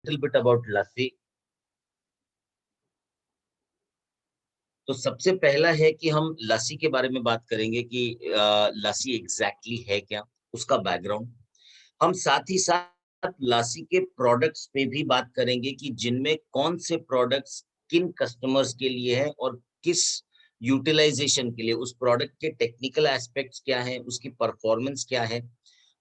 little bit about लस्सी। तो सबसे पहला है कि हम लस्सी के बारे में बात करेंगे कि लस्सी एग्जैक्टली है क्या, उसका बैकग्राउंड। हम साथ ही साथ लस्सी के प्रोडक्ट्स पे भी बात करेंगे कि जिनमें कौन से प्रोडक्ट्स किन कस्टमर्स के लिए है और किस यूटिलाइजेशन के लिए, उस प्रोडक्ट के टेक्निकल एस्पेक्ट्स क्या हैं, उसकी परफॉर्मेंस क्या है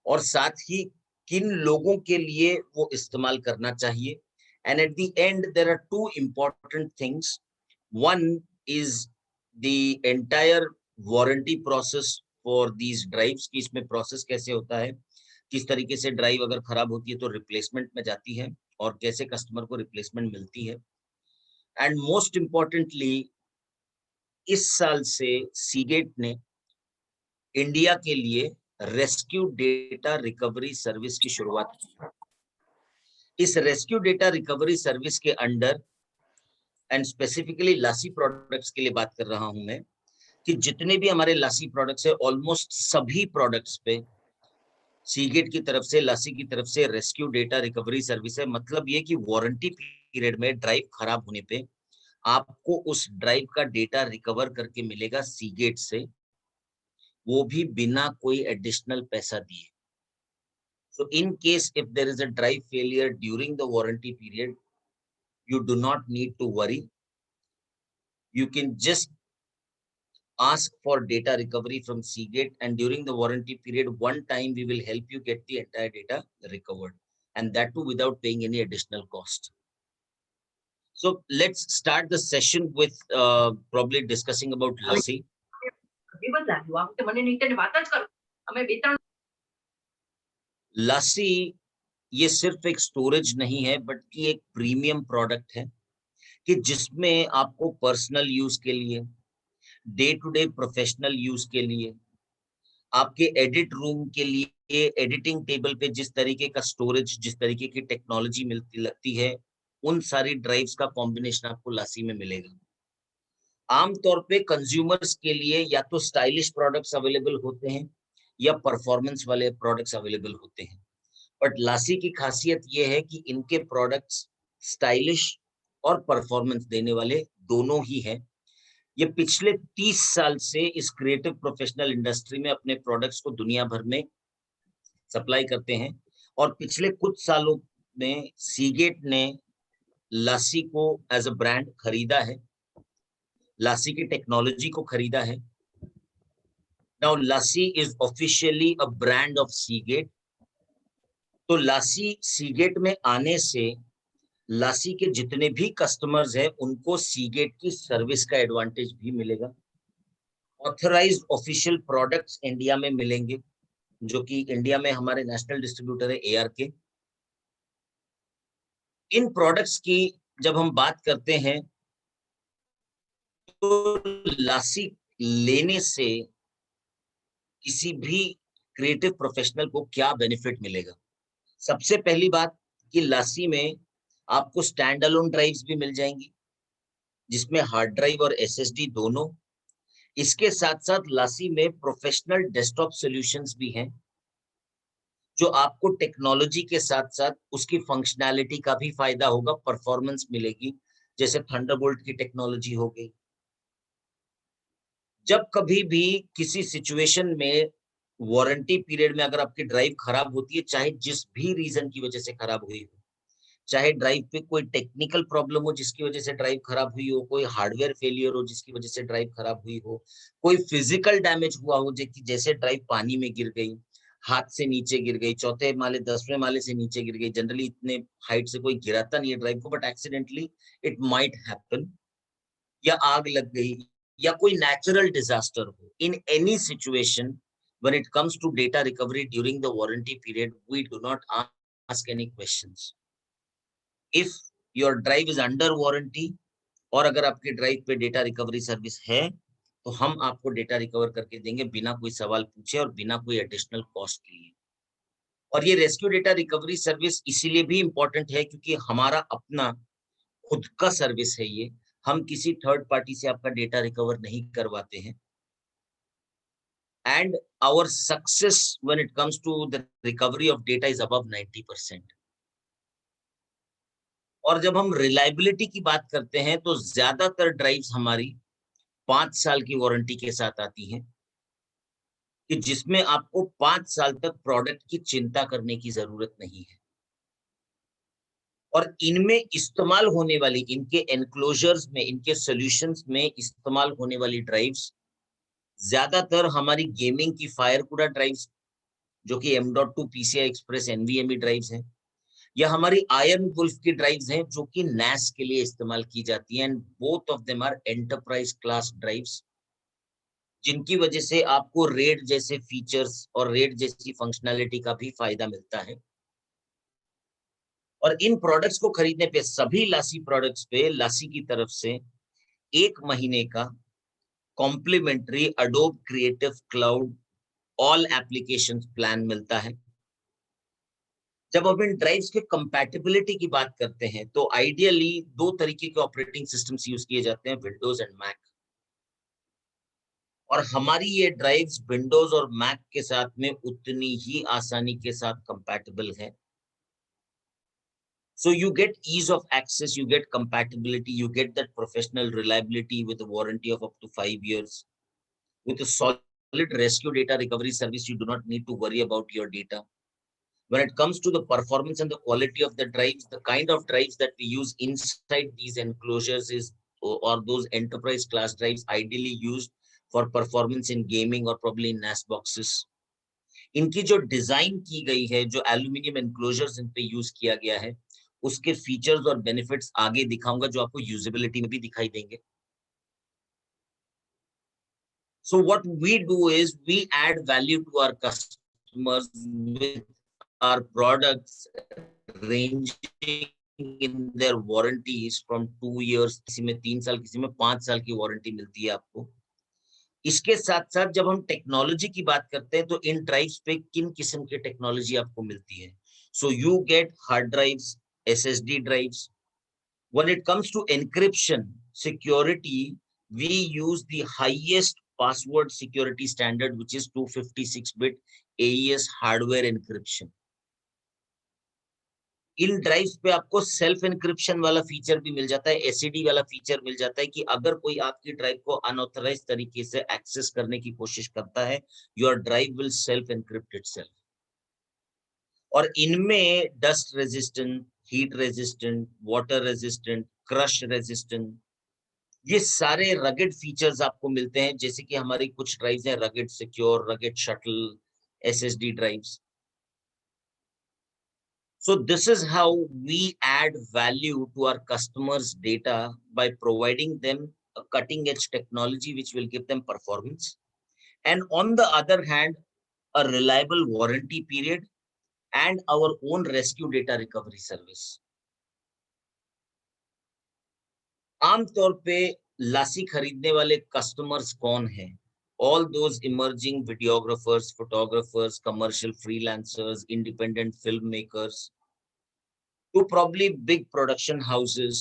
और साथ ही किन लोगों के लिए वो इस्तेमाल करना चाहिए। And at the end there are two important things. One is the entire warranty process for these drives कि इसमें प्रोसेस कैसे होता है, किस तरीके से ड्राइव अगर खराब होती है तो रिप्लेसमेंट में जाती है और कैसे कस्टमर को रिप्लेसमेंट मिलती है। एंड मोस्ट इम्पोर्टेंटली इस साल से सीगेट ने इंडिया के लिए रेस्क्यू डेटा रिकवरी सर्विस की शुरुआत की। इस रेस्क्यू डेटा रिकवरी सर्विस के under and specifically lassi products के लिए बात कर रहा हूं मैं कि जितने भी हमारे लस्सी प्रोडक्ट्स है, ऑलमोस्ट सभी प्रोडक्ट्स पे सीगेट की तरफ से, लस्सी की तरफ से रेस्क्यू डेटा रिकवरी सर्विस है। मतलब ये कि वारंटी पीरियड में ड्राइव खराब होने पे आपको उस ड्राइव का डेटा रिकवर करके मिलेगा सीगेट से, वो भी बिना कोई एडिशनल पैसा दिए। So in case if there is a drive failure during the warranty period, you do not need to worry. You can just ask for data recovery from Seagate, and during the warranty period, one time we will help you get the entire data recovered, and that too without paying any additional cost. So let's start the session with probably discussing about lassi. लस्सी ये सिर्फ एक storage नहीं है but कि एक premium product है कि जिसमें आपको पर्सनल यूज के लिए, day to day professional use के लिए, आपके एडिट रूम के लिए, एडिटिंग टेबल पे जिस तरीके का स्टोरेज, जिस तरीके की टेक्नोलॉजी मिलती लगती है, उन सारी ड्राइव्स का कॉम्बिनेशन आपको लस्सी में मिलेगा। आमतौर पे कंज्यूमर्स के लिए या तो स्टाइलिश प्रोडक्ट्स अवेलेबल होते हैं या परफॉर्मेंस वाले प्रोडक्ट्स अवेलेबल होते हैं। बट लस्सी की खासियत ये है कि इनके प्रोडक्ट्स स्टाइलिश और परफॉर्मेंस देने वाले दोनों ही हैं। ये पिछले 30 साल से इस क्रिएटिव प्रोफेशनल इंडस्ट्री में अपने प्रोडक्ट्स को दुनिया भर में सप्लाई करते हैं और पिछले कुछ सालों में सीगेट ने लस्सी को एज अ ब्रांड खरीदा है, लस्सी की टेक्नोलॉजी को खरीदा है। Now lassi is officially a brand of Seagate. तो लस्सी सीगेट में आने से लस्सी के जितने भी कस्टमर्स हैं उनको सीगेट की सर्विस का एडवांटेज भी मिलेगा। ऑथराइज्ड ऑफिशियल प्रोडक्ट्स इंडिया में मिलेंगे, जो कि इंडिया में हमारे नेशनल डिस्ट्रीब्यूटर है ARK। इन प्रोडक्ट्स की जब हम बात करते हैं तो लस्सी लेने से किसी भी क्रिएटिव प्रोफेशनल को क्या बेनिफिट मिलेगा। सबसे पहली बात कि लस्सी में आपको स्टैंड अलोन ड्राइव्स भी मिल जाएंगी, जिसमें हार्ड ड्राइव और SSD दोनों। इसके साथ साथ लस्सी में प्रोफेशनल डेस्कटॉप सॉल्यूशंस भी हैं, जो आपको टेक्नोलॉजी के साथ साथ उसकी फंक्शनैलिटी का भी फायदा होगा, परफॉर्मेंस मिलेगी, जैसे थंडरबोल्ट की टेक्नोलॉजी हो गई। जब कभी भी किसी सिचुएशन में वारंटी पीरियड में अगर आपकी ड्राइव खराब होती है, चाहे जिस भी रीजन की वजह से खराब हुई हो, चाहे ड्राइव पे कोई टेक्निकल प्रॉब्लम हो जिसकी वजह से ड्राइव खराब हुई हो, कोई हार्डवेयर फेलियर हो जिसकी वजह से ड्राइव खराब हुई हो, कोई फिजिकल डैमेज हुआ हो जैसे ड्राइव पानी में गिर गई, हाथ से नीचे गिर गई, चौथे माले 10वें माले से नीचे गिर गई। जनरली इतने हाइट से कोई गिराता नहीं है ड्राइव को, but accidentally it might happen, या आग लग गई या कोई नेचुरल डिजास्टर हो। In any situation when it comes to data recovery during the warranty period, we do not ask any questions. If your drive is under warranty और अगर आपके ड्राइव पे डेटा रिकवरी सर्विस है तो हम आपको data recover करके देंगे बिना कोई सवाल पूछे और बिना कोई एडिशनल कॉस्ट लिए। और ये रेस्क्यू डेटा रिकवरी सर्विस इसीलिए भी इम्पोर्टेंट है क्योंकि हमारा अपना खुद का सर्विस है ये। हम किसी थर्ड पार्टी से आपका डेटा रिकवर नहीं करवाते हैं। And our success when it comes to the recovery of data is above 90%. और जब हम रिलायबिलिटी की बात करते हैं तो ज्यादातर ड्राइव्स हमारी 5 साल की वारंटी के साथ आती हैं, कि जिसमें आपको 5 साल तक प्रोडक्ट की चिंता करने की ज़रूरत नहीं है। और इनमें इस्तेमाल होने वाली, इनके एन्क्लोज़र्स में, इनके सॉल्यूशंस में इस्तेमाल होने वाली ड्राइव्स ज़्यादातर हमारी गेमिंग की फायरकुडा ड्राइव्स, जो कि M.2 PCI express NVMe drives हैं, या हमारी आयरन वुल्फ की ड्राइव्स हैं, जो कि NAS के लिए इस्तेमाल की जाती हैं, and both of them are enterprise class drives, जिनकी वजह से आपको रेड जैसे फीचर्स और रेड जैसी फंक्शनैलिटी का भी फ़ायदा मिलता है। और इन प्रोडक्ट्स को खरीदने पे, सभी लासी प्रोडक्ट्स पे लासी की तरफ से 1 महीने का complimentary Adobe Creative Cloud all applications plan मिलता है। जब हम इन ड्राइव्स के कंपैटिबिलिटी की बात करते हैं, तो आइडियली 2 तरीके के ऑपरेटिंग सिस्टम्स यूज़ किए जाते हैं, विंडोज़ एंड मैक। और हमारी ये ड्राइव्स विंडोज़ और मैक के साथ में उतनी ही आसानी के साथ कंपैटिबल है। So you get ease of access, you get compatibility, you get that professional reliability with a warranty of up to 5 years. With a solid rescue data recovery service, you do not need to worry about your data. When it comes to the performance and the quality of the drives, the kind of drives that we use inside these enclosures is, or those enterprise class drives ideally used for performance in gaming or probably in NAS boxes. इनकी जो design की गई है, जो aluminium enclosures इन पे use किया गया है, उसके फीचर्स और बेनिफिट्स आगे दिखाऊंगा, जो आपको यूजेबिलिटी में भी दिखाई देंगे। So what we do is we add value to our customers with our products ranging in their warranties from 2 years, किसी में 3 साल, किसी में 5 साल की वारंटी मिलती है आपको। इसके साथ-साथ जब हम टेक्नोलॉजी की बात करते हैं, तो इन ड्राइव्स पे किन किस्म की टेक्नोलॉजी आपको मिलती है। So you get hard drives, SSD drives. When it comes to encryption, security, we use the highest password security standard, which is 256-bit AES hardware encryption. In drives पे आपको सेल्फ एन्क्रिप्शन वाला feature भी मिल जाता है, SED वाला feature मिल जाता है, कि अगर कोई आपकी ड्राइव को अनऑथराइज्ड तरीके से एक्सेस करने की कोशिश करता है, your drive will self encrypt itself. और इनमें dust resistant, heat resistant, water resistant, crush resistant, ये सारे रगेड फीचर्स आपको मिलते हैं, जैसे कि हमारी कुछ ड्राइव्स हैं rugged secure, rugged shuttle, SSD drives. So this is how we add value to our customers' data by providing them a cutting edge technology which will give them performance. And on the other hand, a reliable warranty period and our own rescue data recovery service. आमतौर पे लासी खरीदने वाले customers कौन हैं? All those emerging videographers, photographers, commercial freelancers, independent filmmakers, to probably big production houses,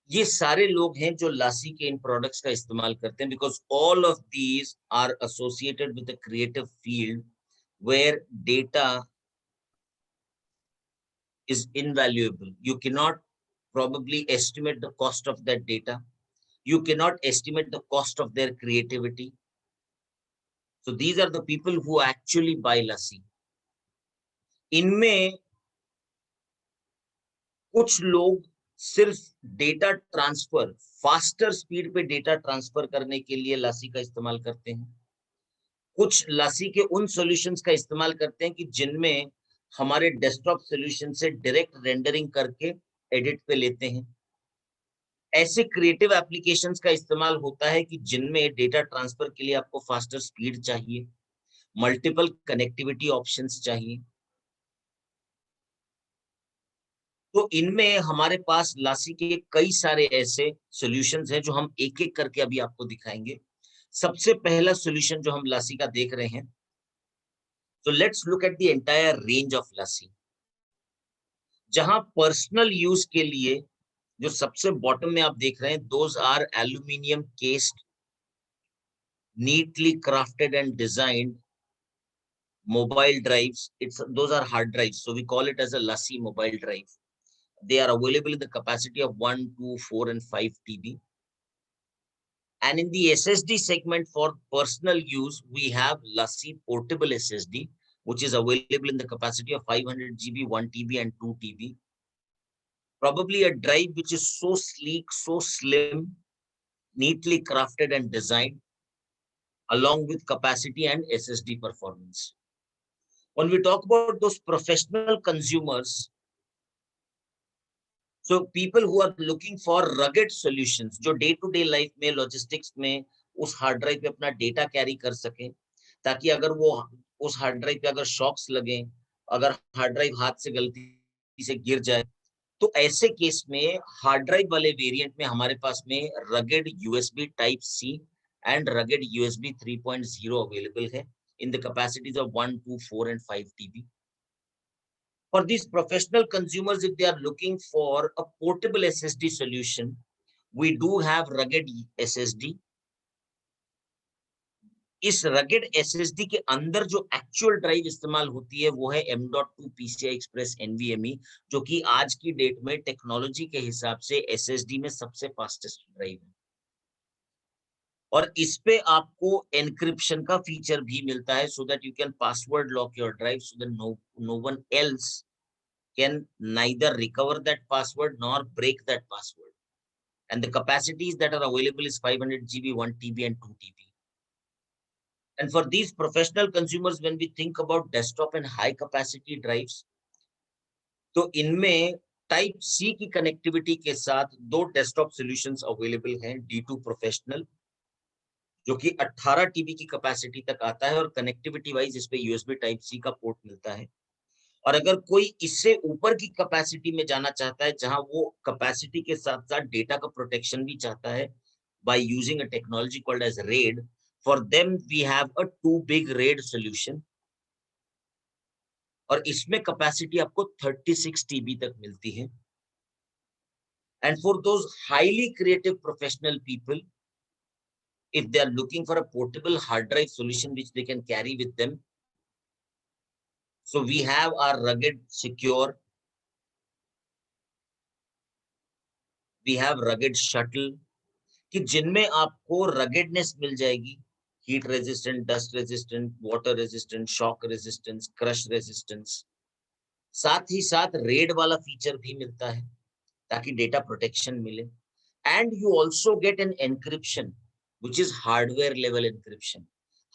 ये सारे लोग हैं जो लासी के इन प्रोडक्ट्स का इस्तेमाल करते हैं, because all of these are associated with the creative field where data is invaluable. You cannot probably estimate the cost of that data. You cannot estimate the cost of their creativity. So these are the people who actually buy lassi. इनमें कुछ लोग सिर्फ data transfer, faster speed पे data transfer करने के लिए लासी का इस्तेमाल करते हैं। कुछ लासी के उन सॉल्यूशंस का इस्तेमाल करते हैं कि जिनमें हमारे डेस्कटॉप सॉल्यूशन से डायरेक्ट रेंडरिंग करके एडिट पे लेते हैं। ऐसे क्रिएटिव एप्लीकेशंस का इस्तेमाल होता है कि जिनमें डेटा ट्रांसफर के लिए आपको फास्टर स्पीड चाहिए, मल्टीपल कनेक्टिविटी ऑप्शंस चाहिए। तो इनमें हमारे पास लासी के कई सारे ऐसे सॉल्यूशंस हैं जो हम एक-एक करके अभी आपको दिखाएंगे। सबसे पहला सॉल्यूशन जो हम लासी का देख रहे हैं, so let's look at the entire range of lassi. जहां पर्सनल यूज के लिए जो सबसे बॉटम में आप देख रहे हैं, those are aluminum cased, neatly crafted and designed mobile drives. Those are hard drives, so we call it as a lassi mobile drive. They are available in the capacity of 1, 2, 4, and 5 TB. And in the SSD segment for personal use, we have Lassi Portable SSD, which is available in the capacity of 500 GB, 1 TB, and 2 TB. Probably a drive which is so sleek, so slim, neatly crafted and designed, along with capacity and SSD performance. When we talk about those professional consumers, so people who are looking for rugged solutions, जो day to day life में logistics में उस hard drive पे अपना data carry कर सके, ताकि अगर वो उस हार्ड ड्राइव पे अगर शॉक्स लगे, अगर हार्ड ड्राइव हाथ से गलती से गिर जाए, तो ऐसे केस में हार्ड ड्राइव वाले वेरिएंट में हमारे पास में rugged USB type C and rugged USB 3.0 available है in the capacities of 1, 2, 4 and 5 TB. For these professional consumers, if they are looking for a portable SSD solution, we do have rugged SSD. इस rugged SSD के अंदर जो actual drive इस्तेमाल होती है वो है M.2 PCI Express NVMe, जो कि आज की डेट में टेक्नोलॉजी के हिसाब से SSD में सबसे फास्टेस्ट ड्राइव है। और इस पे आपको एनक्रिप्शन का फीचर भी मिलता है, so that you can password lock your drive so that no one else can neither recover that password nor break that password. And the capacities that are available is 500 GB, 1 TB, and 2 TB. And for these professional consumers, when we think about desktop and high capacity drives, तो इनमें type सी की connectivity के साथ दो desktop solutions available हैं, D2 professional, जो कि 18 TB की कैपेसिटी तक आता है, और कनेक्टिविटी वाइज इस पे यूएसबी टाइप सी का पोर्ट मिलता है। और अगर कोई इससे ऊपर की कैपेसिटी में जाना चाहता है, जहां वो कैपेसिटी के साथ साथ डेटा का प्रोटेक्शन भी चाहता है, by using a technology called as RAID, for them we have a 2 big RAID solution, और इसमें कैपेसिटी आपको 36 TB तक मिलती है। And for those highly creative professional people, if they are looking for a portable hard drive solution which they can carry with them, so we have our rugged secure, we have rugged shuttle, कि जिनमें आपको ruggedness मिल जाएगी, heat resistant, dust resistant, water resistant, shock resistance, crush resistance, साथ ही साथ red वाला feature भी मिलता है ताकि डेटा प्रोटेक्शन मिले। And you also get an encryption which is hardware level encryption.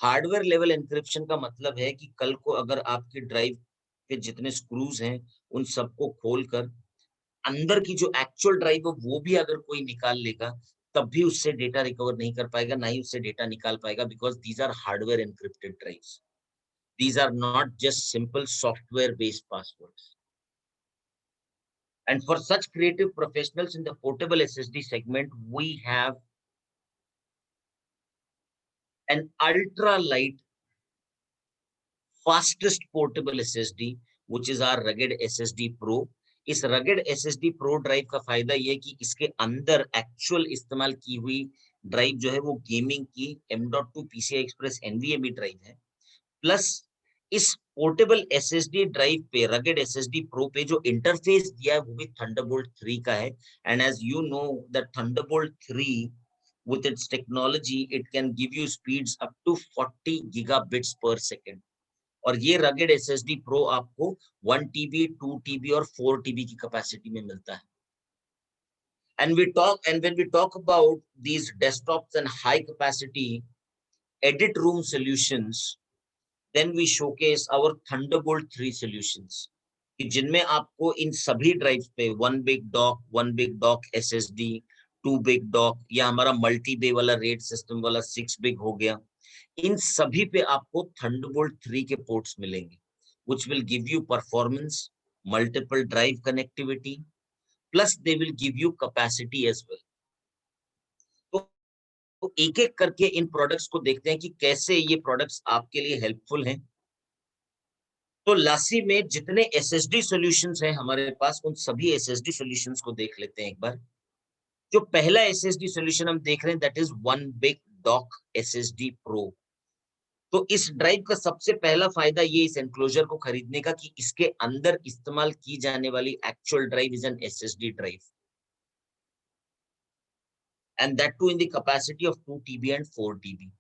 Hardware level encryption का मतलब है कि कल को अगर आपकी ड्राइव के जितने स्क्रूज हैं उन सबको खोलकर अंदर की जो एक्चुअल ड्राइव है वो भी अगर कोई निकाल लेगा, तब भी उससे डेटा रिकवर नहीं कर पाएगा, ना ही उससे डेटा निकाल पाएगा, because these are hardware encrypted drives. These are not just simple software based passwords. And for such creative professionals in the portable SSD segment, we have an ultra light fastest portable SSD, which is our rugged SSD Pro. इस rugged SSD Pro drive का फायदा ये है कि इसके अंदर actual इस्तेमाल की हुई ड्राइव जो है वो गेमिंग की M.2 PCI Express NVMe drive है, प्लस इस पोर्टेबल SSD ड्राइव पे, rugged SSD Pro पे जो इंटरफेस दिया है वो भी Thunderbolt 3 का है। And as you know that Thunderbolt 3 with its technology it can give you speeds up to 40 gigabits per second, और ये rugged SSD Pro आपको 1 TB, 2 TB और 4 TB की कैपेसिटी में मिलता है। And when we talk about these desktops and high capacity edit room solutions, then we showcase our Thunderbolt 3 solutions, कि जिनमें आपको इन सभी ड्राइव्स पे 1 big dock SSD, 2 big dock, या हमारा मल्टी बे वाला रेड सिस्टम वाला 6 big हो गया, इन सभी पे आपको Thunderbolt 3 के पोर्ट्स मिलेंगे, which will give you performance, multiple drive connectivity, plus they will give you capacity as well. तो एक एक करके इन प्रोडक्ट्स को देखते हैं कि कैसे ये प्रोडक्ट्स आपके लिए हेल्पफुल हैं। तो लासी में जितने एसएसडी सॉल्यूशंस हैं हमारे पास, उन सभी एसएसडी सॉल्यूशंस को देख लेते हैं एक बार। जो पहला एसएसडी सॉल्यूशन हम देख रहे हैं that is 1 big dock SSD pro. तो इस ड्राइव का सबसे पहला फायदा ये इस एनक्लोजर को खरीदने का कि इसके अंदर इस्तेमाल की जाने वाली actual drive is an SSD drive, and that too in the capacity of 2 TB and 4 TB।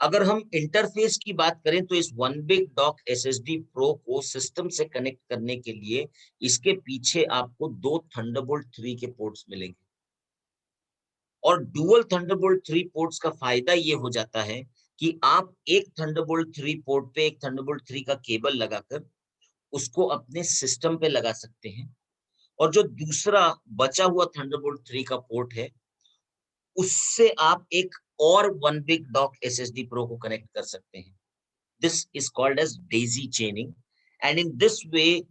अगर हम इंटरफेस की बात करें तो इस one big dock SSD pro को सिस्टम से कनेक्ट करने के लिए इसके पीछे आपको 2 थंडरबोल्ट 3 के पोर्ट्स मिलेंगे। और डुअल थंडरबोल्ट 3 पोर्ट्स का फायदा ये हो जाता है कि आप एक थंडरबोल्ट 3 पोर्ट पे एक थंडरबोल्ट 3 का केबल लगाकर उसको अपने सिस्टम पे लगा सकते हैं, और जो दूसरा बचा हुआ थंडरबोल्ट 3 का पोर्ट है उससे आप एक और one big dock SSD pro को कनेक्ट कर सकते हैं। This is called as daisy chaining, and in this way,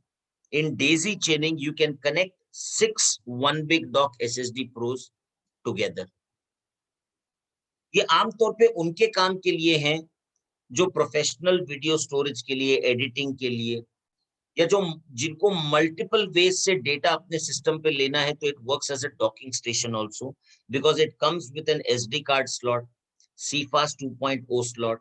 in daisy chaining, you can connect 6 one big dock SSD pros together. ये आमतौर पे उनके काम के लिए हैं जो प्रोफेशनल वीडियो स्टोरेज के लिए, एडिटिंग के लिए, या जो जिनको मल्टीपल वेज से डेटा अपने सिस्टम पे लेना है, तो it works as a docking station also because it comes with an SD card slot, CFast 2.0 slot,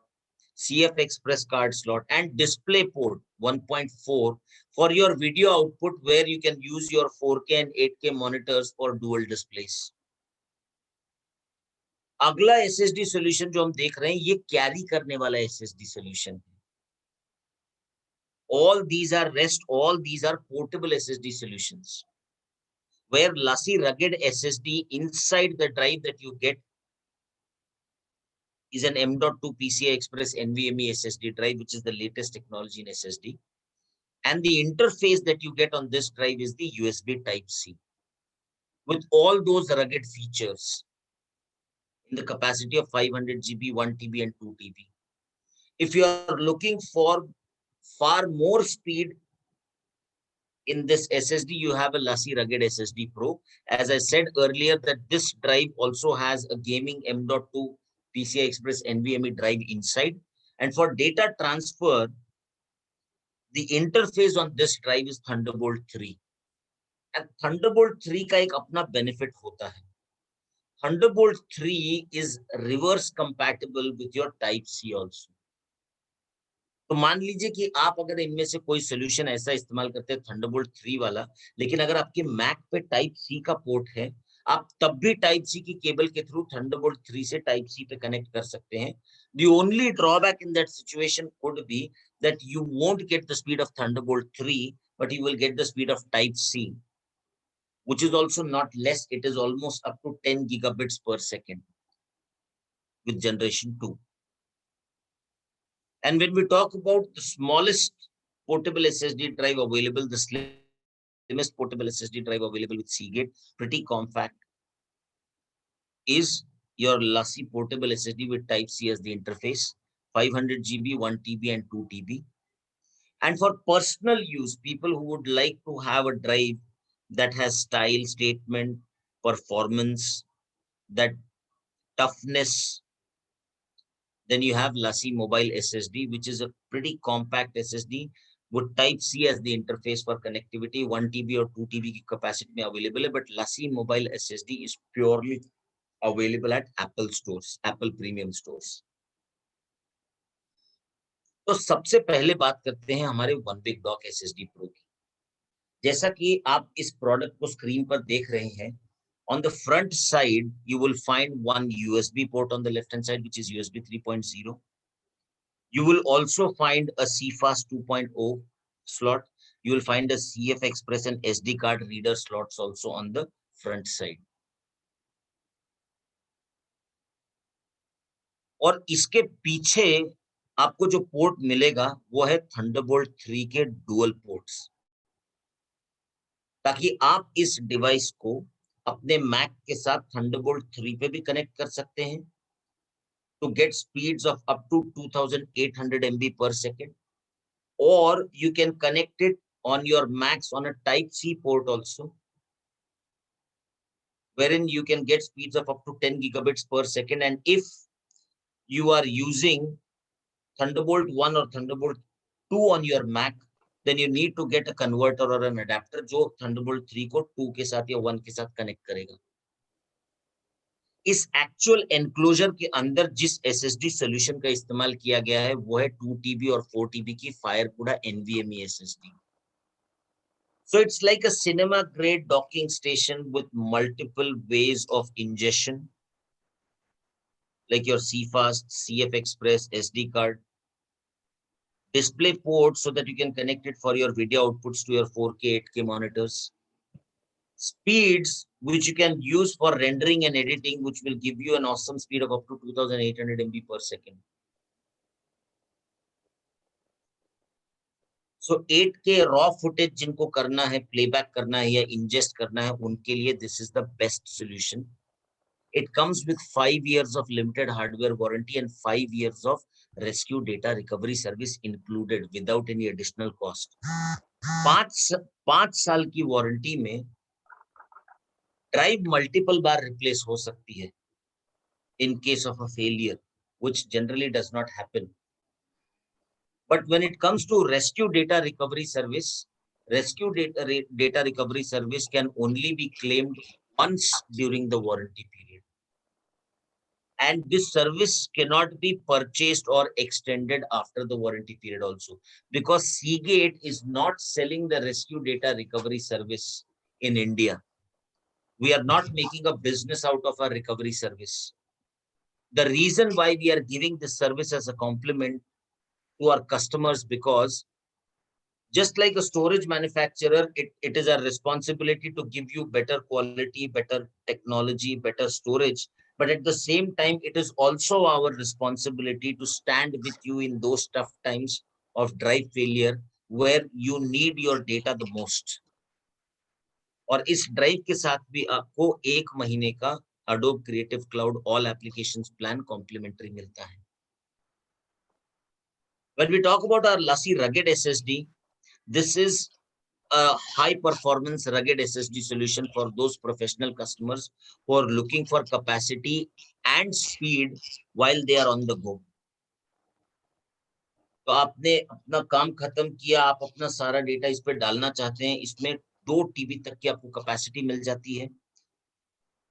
CF Express card slot, and DisplayPort 1.4 for your video output, where you can use your 4K and 8K monitors for dual displays. अगला SSD solution जो हम देख रहे हैं ये carry करने वाला SSD solution है। All these are REST, all these are portable SSD solutions, where Lassi rugged SSD inside the drive that you get is an M.2 PCI Express NVMe SSD drive, which is the latest technology in SSD. And the interface that you get on this drive is the USB Type-C with all those rugged features in the capacity of 500 GB, 1 TB, and 2 TB. If you are looking for far more speed in this SSD, you have a Lassi Rugged SSD Pro. As I said earlier, that this drive also has a gaming M.2 PCI Express NVMe drive inside. And for data transfer, the interface on this drive is Thunderbolt 3. And Thunderbolt 3 का एक अपना benefit होता है. Thunderbolt 3 is reverse compatible with your Type-C also. तो मान लीजिए कि आप अगर इनमें से कोई सोल्यूशन ऐसा इस्तेमाल करते हैं थंडरबोल्ट 3 वाला, लेकिन अगर आपके मैक पे टाइप सी का पोर्ट है, आप तब भी टाइप सी की केबल के थ्रू थंडरबोल्ट 3 से टाइप सी पे कनेक्ट कर सकते हैं। The only drawback in that situation could be that you won't get the speed of Thunderbolt 3, but you will get the speed of Type-C, which is also not less. It is almost up to 10 gigabits per second with generation 2. And when we talk about the smallest portable SSD drive available, the slimmest portable SSD drive available with Seagate, pretty compact, is your Lassi portable SSD with Type-C as the interface, 500 GB, 1 TB, and 2 TB. And for personal use, people who would like to have a drive that has style, statement, performance, that toughness, then you have Lassi Mobile SSD, which is a pretty compact SSD with Type-C as the interface for connectivity. 1 TB or 2 TB की capacity में available है, but Lassi Mobile SSD is purely available at Apple stores, Apple premium stores. तो सबसे पहले बात करते हैं हमारे one big dock SSD Pro की। जैसा कि आप इस प्रोडक्ट को स्क्रीन पर देख रहे हैं, on the front side, you will find one USB port on the left-hand side, which is USB 3.0. You will also find a CFast 2.0 slot. You will find a CF Express and SD card reader slots also on the front side. और इसके पीछे आपको जो port मिलेगा वो है Thunderbolt 3 के dual ports, ताकि आप इस डिवाइस को अपने मैक के साथ थंडरबोल्ट 3 पे भी कनेक्ट कर सकते हैं to get speeds of up to 2800 MB per second, or you can connect it on your Macs on a Type-C port also, wherein you can get speeds of up to 10 gigabits per second. And if you are using Thunderbolt 1 or Thunderbolt 2 on your Mac, then you need to get a converter or an adapter जो Thunderbolt 3 को 2 के साथ या 1 के साथ connect करेगा। इस actual enclosure के अंदर जिस SSD सोल्यूशन का इस्तेमाल किया गया है वो है 2 TB और 4 TB की फायरकुडा NVMe SSD. So it's like a cinema grade docking station with multiple ways of ingestion, like your CFast, CF Express, SD card, display port so that you can connect it for your video outputs to your 4K, 8K monitors, speeds which you can use for rendering and editing, which will give you an awesome speed of up to 2800 MB per second. So 8K raw footage जिनको करना है, playback करना है या ingest करना है, उनके लिए this is the best solution. It comes with 5 years of limited hardware warranty and 5 years of rescue data recovery service included without any additional cost. 5 साल की वारंटी में ड्राइव मल्टीपल बार रिप्लेस हो सकती है in case of a failure, which generally does not happen. But when it comes to rescue data recovery service, data recovery service can only be claimed once during the warranty period. And this service cannot be purchased or extended after the warranty period also, because Seagate is not selling the rescue data recovery service in India. We are not making a business out of our recovery service. The reason why we are giving this service as a compliment to our customers, because just like a storage manufacturer, it is our responsibility to give you better quality, better technology, better storage. But at the same time, it is also our responsibility to stand with you in those tough times of drive failure where you need your data the most. और इस drive के साथ भी आपको 1 महीने का Adobe Creative Cloud All Applications Plan complimentary मिलता है. When we talk about our Lassi Rugged SSD, this is a high performance rugged SSD solution for those professional customers who are looking for capacity and speed while they are on the go. तो आपने अपना काम खत्म किया, आप अपना सारा data इस पे डालना चाहते हैं, इसमें 2 TB तक की आपको कैपेसिटी मिल जाती है.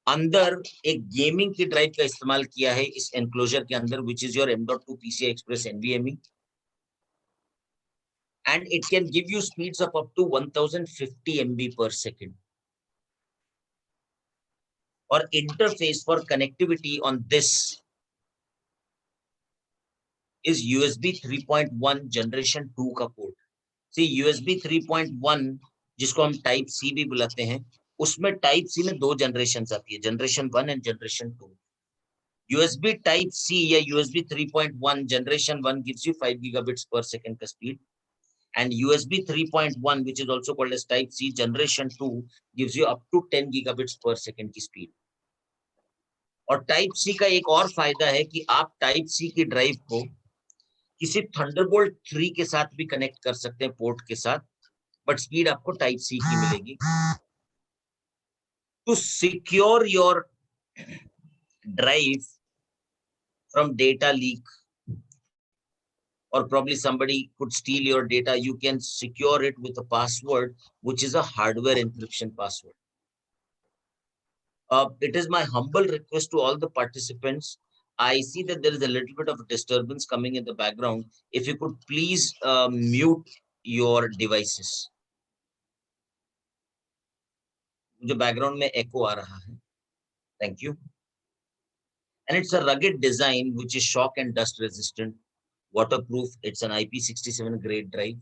अंदर एक गेमिंग की ड्राइव का इस्तेमाल किया है इस एनक्लोजर के अंदर, which is your M.2 PCI Express NVMe. And it can give you speeds of up to 1050 MB per second. Or interface for connectivity on this is USB 3.1 generation 2 का port. See, USB 3.1 जिसको हम type सी भी बुलाते हैं, उसमें type सी में 2 generation आती है, generation 1 and generation 2. USB type C या USB 3.1 generation 1 gives you 5 gigabits per second का speed. And USB 3.1, which is also called as Type C Generation 2, gives you up to 10 gigabits per second की speed. और Type C का एक और फायदा है कि आप Type C की ड्राइव को किसी Thunderbolt 3 के साथ भी कनेक्ट कर सकते हैं पोर्ट के साथ, बट स्पीड आपको Type C की मिलेगी. To secure your drive from data leak, or probably somebody could steal your data, you can secure it with a password, which is a hardware encryption password. It is my humble request to all the participants. I see that there is a little bit of disturbance coming in the background. If you could please mute your devices. मुझे background में echo आ रहा है. Thank you. And it's a rugged design which is shock and dust resistant, waterproof. It's an IP67 grade drive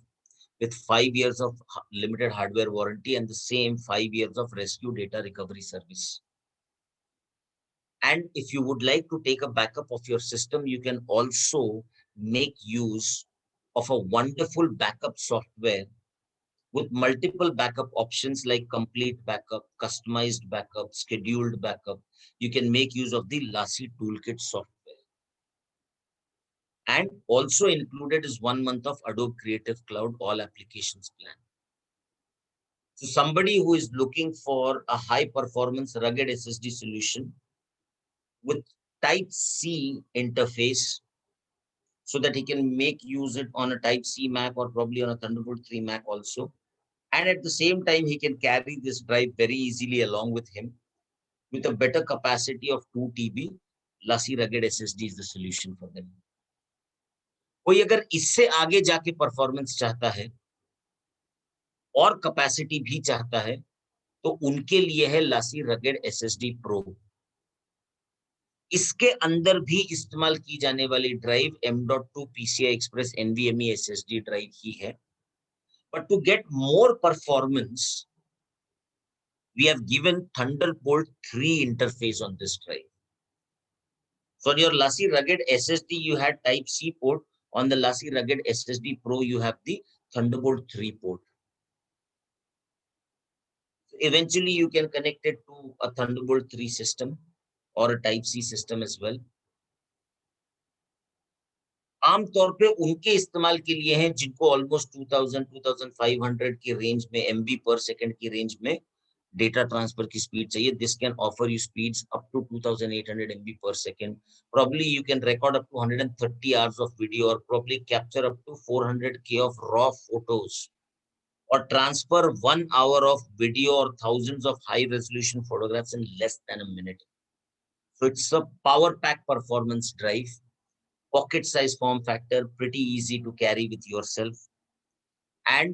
with 5 years of limited hardware warranty and the same 5 years of rescue data recovery service. And if you would like to take a backup of your system, you can also make use of a wonderful backup software with multiple backup options like complete backup, customized backup, scheduled backup. You can make use of the Lassi Toolkit software. And also included is 1 month of Adobe Creative Cloud All Applications Plan. So somebody who is looking for a high performance rugged SSD solution with Type C interface, so that he can make use it on a Type C Mac or probably on a Thunderbolt 3 Mac also. And at the same time, he can carry this drive very easily along with him. with a better capacity of 2 TB, LaCie Rugged SSD is the solution for them. कोई अगर इससे आगे जाके performance चाहता है और capacity भी चाहता है, तो उनके लिए है LaCie Rugged SSD Pro. इसके अंदर भी इस्तेमाल की जाने वाली drive M.2 PCI Express NVMe SSD drive ही है. But to get more performance, we have given Thunderbolt 3 interface on this drive. So on your LaCie Rugged SSD, you had Type-C port. On the LaCie Rugged SSD Pro, you have the Thunderbolt 3 port. So eventually, you can connect it to a Thunderbolt 3 system or a Type-C system as well. आमतौर पे उनके इस्तेमाल के लिए हैं जिनको almost 2000-2500 की range में MB पर सेकंड की रेंज में डेटा ट्रांसफर की स्पीड चाहिए. This can offer you speeds up to 2800 MB per second. Probably you can record up to 130 hours of video or probably capture up to 400K of raw photos or transfer 1 hour of video or thousands of high resolution photographs in less than a minute. So it's a power pack performance drive. Pocket size form factor, pretty easy to carry with yourself, and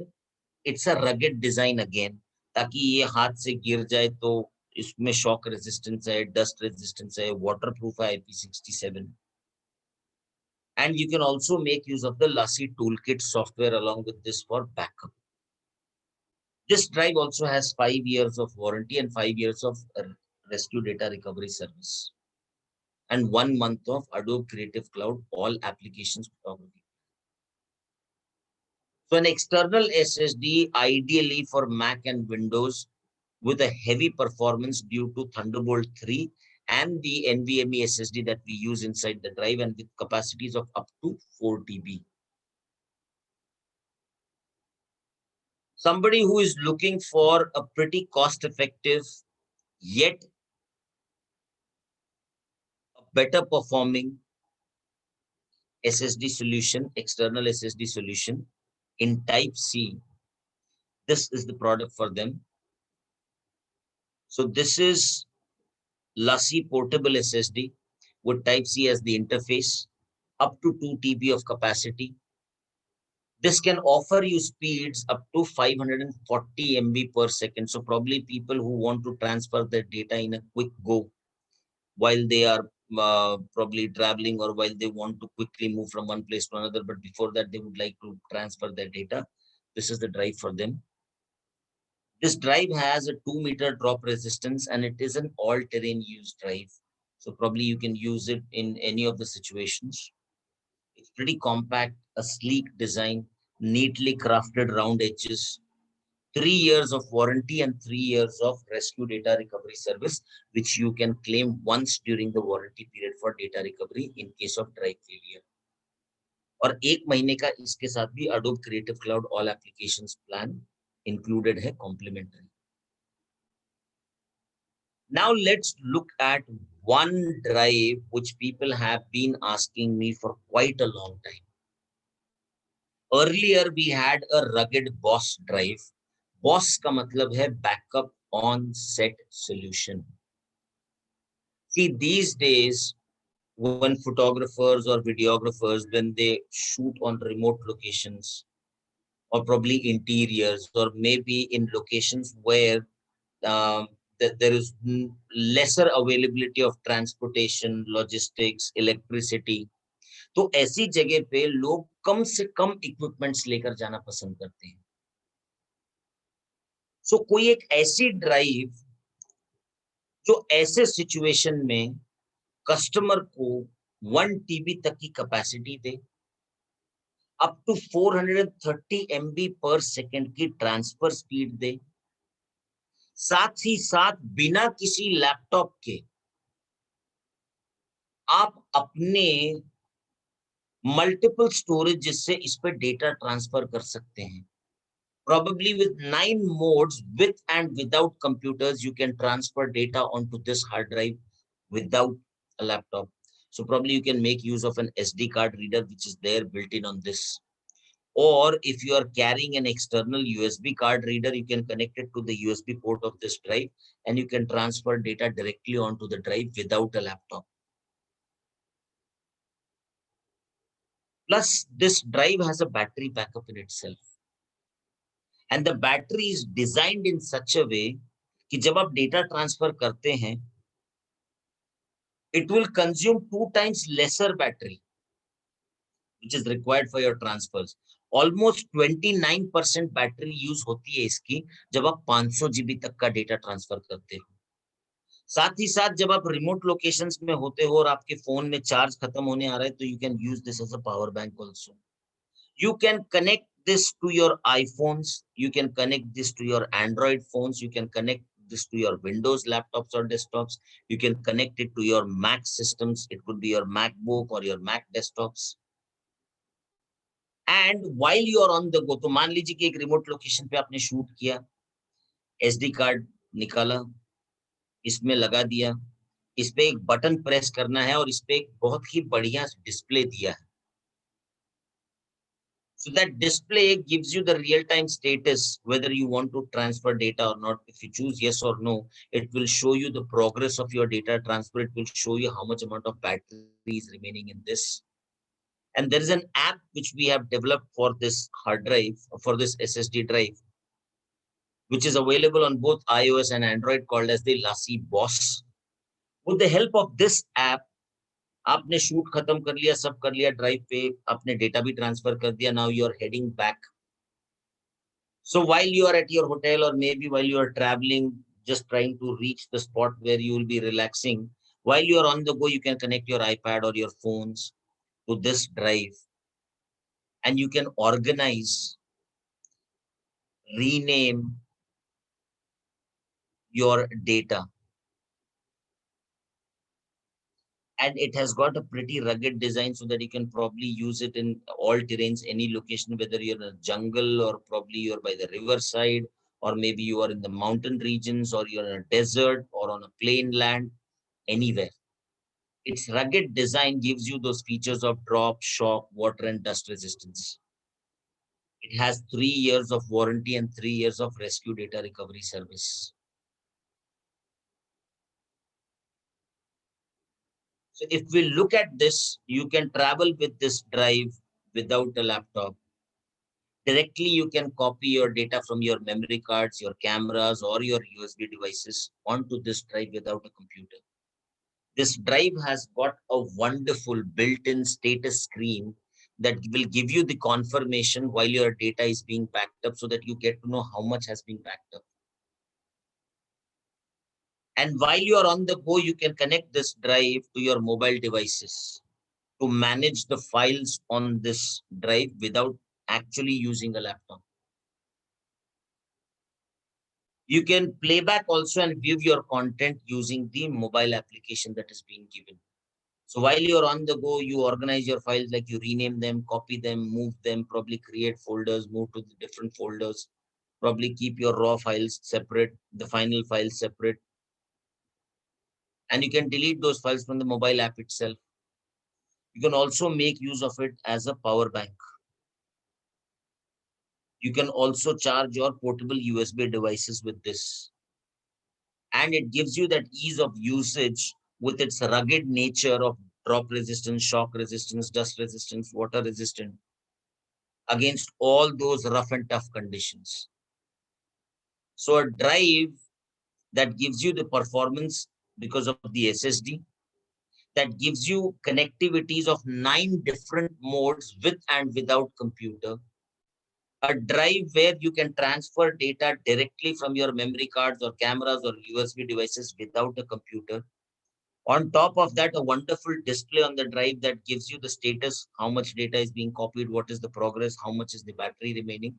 it's a rugged design again, ताकि ये हाथ से गिर जाए तो इसमें shock resistance है, dust resistance है, वाटरप्रूफ है IP67, and you can also make use of the LaCie toolkit software along with this for backup. This drive also has 5 years of warranty and 5 years of rescue data recovery service, and 1 month of Adobe Creative Cloud all applications photography. So an external SSD, ideally for Mac and Windows, with a heavy performance due to Thunderbolt 3 and the NVMe SSD that we use inside the drive, and with capacities of up to 4 TB. Somebody who is looking for a pretty cost-effective, yet a better performing SSD solution, external SSD solution in Type-C, this is the product for them. So this is LaCie portable SSD with Type-C as the interface, up to 2 TB of capacity. This can offer you speeds up to 540 MB per second. So probably people who want to transfer their data in a quick go while they are probably traveling or while they want to quickly move from one place to another, but before that they would like to transfer their data, this is the drive for them. This drive has a 2-meter drop resistance and it is an all-terrain use drive. So probably you can use it in any of the situations. It's pretty compact, a sleek design, neatly crafted round edges, 3 years of warranty and 3 years of rescue data recovery service, which you can claim once during the warranty period for data recovery in case of drive failure. और 1 महीने का इसके साथ भी Adobe Creative Cloud All Applications Plan included है complimentary. Now let's look at one drive which people have been asking me for quite a long time. Earlier we had a rugged BOSS drive. BOSS का मतलब है backup on set solution. See, these days when photographers or videographers, when they shoot on remote locations or probably interiors or maybe in locations where there is lesser availability of transportation, logistics, electricity, तो ऐसी जगह पे लोग कम से कम equipments लेकर जाना पसंद करते हैं. सो कोई एक ऐसी ड्राइव जो ऐसे सिचुएशन में कस्टमर को 1 TB तक की कैपेसिटी दे, up to 430 MB per second की ट्रांसफर स्पीड दे, साथ ही साथ बिना किसी लैपटॉप के आप अपने मल्टीपल स्टोरेज से इस पे डेटा ट्रांसफर कर सकते हैं. Probably with 9 modes with and without computers, you can transfer data onto this hard drive without a laptop. So probably you can make use of an SD card reader which is there built in on this. Or if you are carrying an external USB card reader, you can connect it to the USB port of this drive and you can transfer data directly onto the drive without a laptop. Plus, this drive has a battery backup in itself. And the battery is designed in such a way कि जब आप data transfer करते हैं, it will consume 2 times lesser battery, which is required for your transfers. Almost 29% battery use होती है इसकी जब आप 500 GB तक का डेटा ट्रांसफर करते हो. साथ ही साथ जब आप रिमोट लोकेशंस में होते हो और आपके फोन में चार्ज खत्म होने आ रहा है तो you can use this as a power bank also. You can connect this to your iPhones, you can connect this to your Android phones, you can connect this to your Windows laptops or desktops, you can connect it to your Mac systems, it could be your MacBook or your Mac desktops. And while you are on the go, तो मान लीजिए कि एक remote location पे आपने shoot किया, SD card निकाला, इसमें लगा दिया, इस पे एक बटन प्रेस करना है और इस पे एक बहुत ही बढ़िया डिस्प्ले दिया है. So that display gives you the real-time status, whether you want to transfer data or not. If you choose yes or no, it will show you the progress of your data transfer. It will show you how much amount of battery is remaining in this. And there is an app which we have developed for this hard drive, for this SSD drive, which is available on both iOS and Android called as the Lassi Boss. With the help of this app, आपने shoot खत्म कर लिया, सब कर लिया drive पे, आपने data भी ट्रांसफर कर दिया. Now you are heading back. So while you are at your hotel or maybe while you are traveling, just trying to reach the spot where you will be relaxing, while you are on the go, you can connect your iPad or your phones to this drive and you can organize, rename your data. And it has got a pretty rugged design so that you can probably use it in all terrains, any location, whether you're in a jungle or probably you're by the riverside, or maybe you are in the mountain regions or you're in a desert or on a plain land, anywhere. Its rugged design gives you those features of drop, shock, water, and dust resistance. It has 3 years of warranty and 3 years of rescue data recovery service. So if we look at this, you can travel with this drive without a laptop. Directly, you can copy your data from your memory cards, your cameras, or your USB devices onto this drive without a computer. This drive has got a wonderful built-in status screen that will give you the confirmation while your data is being backed up so that you get to know how much has been backed up. And while you are on the go, you can connect this drive to your mobile devices to manage the files on this drive without actually using a laptop. You can play back also and view your content using the mobile application that is being given. So while you're on the go, you organize your files, like you rename them, copy them, move them, probably create folders, move to the different folders, probably keep your raw files separate, the final files separate. And you can delete those files from the mobile app itself. You can also make use of it as a power bank. You can also charge your portable USB devices with this. And it gives you that ease of usage with its rugged nature of drop resistance, shock resistance, dust resistance, water resistant against all those rough and tough conditions. So a drive that gives you the performance because of the SSD, that gives you connectivities of 9 different modes with and without computer, a drive where you can transfer data directly from your memory cards or cameras or USB devices without a computer. On top of that, a wonderful display on the drive that gives you the status, how much data is being copied, what is the progress, how much is the battery remaining.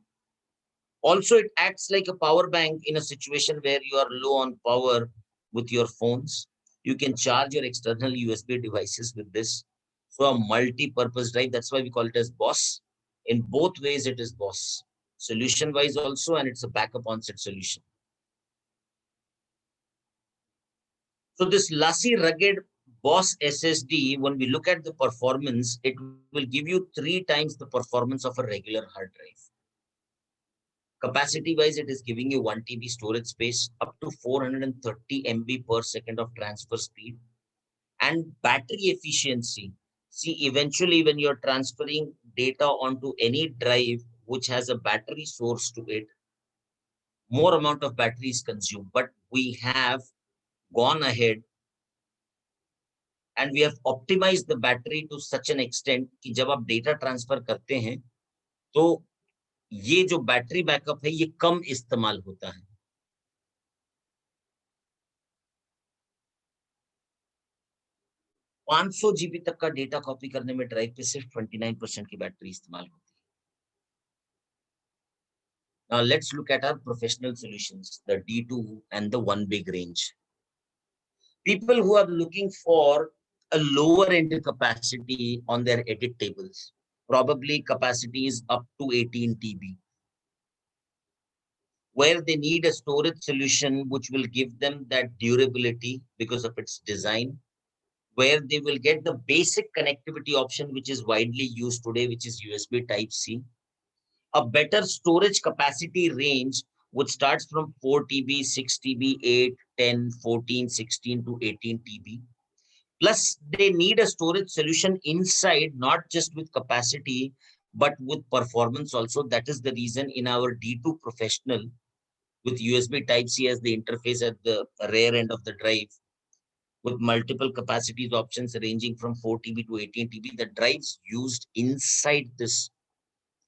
Also, it acts like a power bank in a situation where you are low on power with your phones. You can charge your external USB devices with this. So a multi-purpose drive, that's why we call it as BOSS. In both ways, it is BOSS. Solution-wise also, and it's a backup onset solution. So this Lassi rugged Boss SSD, when we look at the performance, it will give you 3 times the performance of a regular hard drive. Capacity wise, it is giving you 1 TB storage space, up to 430 MB per second of transfer speed, and battery efficiency. See, eventually, when you're transferring data onto any drive which has a battery source to it, more amount of battery is consumed. But we have gone ahead and we have optimized the battery to such an extent कि जब आप data transfer करते हैं तो ये जो battery backup है ये कम इस्तेमाल होता है। 500 जीबी तक का डेटा कॉपी करने में ड्राइव पे सिर्फ 29% की बैटरी इस्तेमाल होती है। Now let's look at our professional solutions, the D2 and the one big range. People who are looking for a lower end capacity on their edit tables, probably capacity is up to 18 TB, where they need a storage solution which will give them that durability because of its design, where they will get the basic connectivity option which is widely used today, which is USB Type-C, a better storage capacity range which starts from 4 TB, 6 TB, 8, 10, 14, 16 to 18 TB. Plus, they need a storage solution inside, not just with capacity, but with performance also. That is the reason in our D2 Professional, with USB Type-C as the interface at the rear end of the drive, with multiple capacities options ranging from 4 TB to 18 TB, the drives used inside this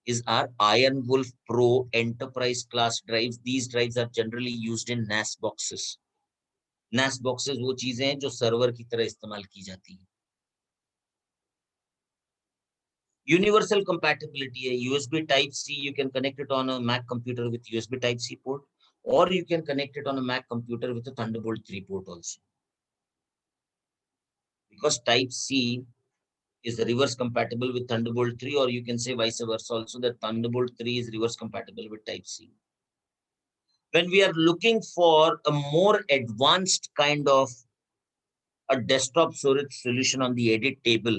is our Iron Wolf Pro enterprise class drives. These drives are generally used in NAS boxes. NAS boxes वो चीजें हैं जो server की तरह इस्तेमाल की जाती है। Universal compatibility है, USB Type-C, you can connect it on a Mac computer with USB Type-C port, or you can connect it on a Mac computer with a Thunderbolt 3 port also. Because Type-C is reverse compatible with Thunderbolt 3, or you can say vice versa also, that Thunderbolt 3 is reverse compatible with Type-C. When we are looking for a more advanced kind of a desktop storage solution on the edit table,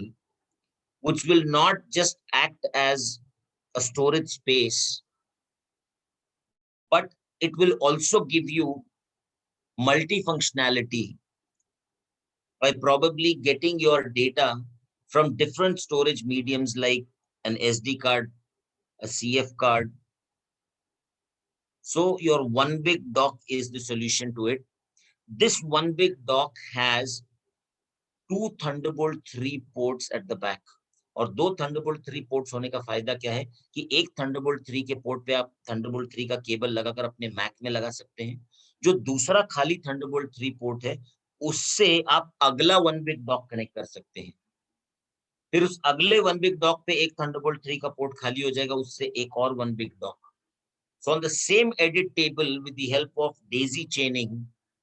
which will not just act as a storage space, but it will also give you multifunctionality by probably getting your data from different storage mediums like an SD card, a CF card. So your one big dock is the solution to it. This one big dock has 2 Thunderbolt 3 ports at the back. और 2 Thunderbolt 3 ports होने का फायदा क्या है कि एक Thunderbolt 3 के port पे आप Thunderbolt 3 का केबल लगाकर अपने मैक में लगा सकते हैं। जो दूसरा खाली Thunderbolt 3 पोर्ट है, उससे आप अगला वन बिग डॉक कनेक्ट कर सकते हैं। फिर उस अगले वन बिग डॉक पे एक Thunderbolt 3 का पोर्ट खाली हो जाएगा, उससे एक और one big dock. So on the same edit table, with the help of daisy chaining,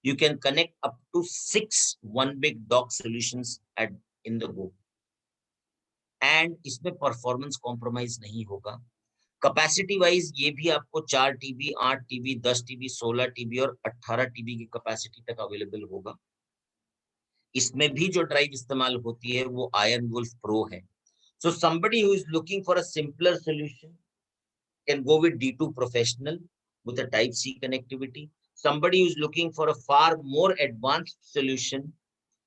you can connect up to 6 one big dock solutions in the go. And इसमें परफॉर्मेंस कॉम्प्रोमाइज नहीं होगा। Capacity wise ये भी आपको 4 TB, 8 TB, 10 TB, 16 TB और 18 TB की capacity तक available होगा। इसमें भी जो ड्राइव इस्तेमाल होती है वो आयरन वुल्फ प्रो है। So somebody who is looking for a simpler solution can go with D2 professional with a type C connectivity. Somebody who is looking for a far more advanced solution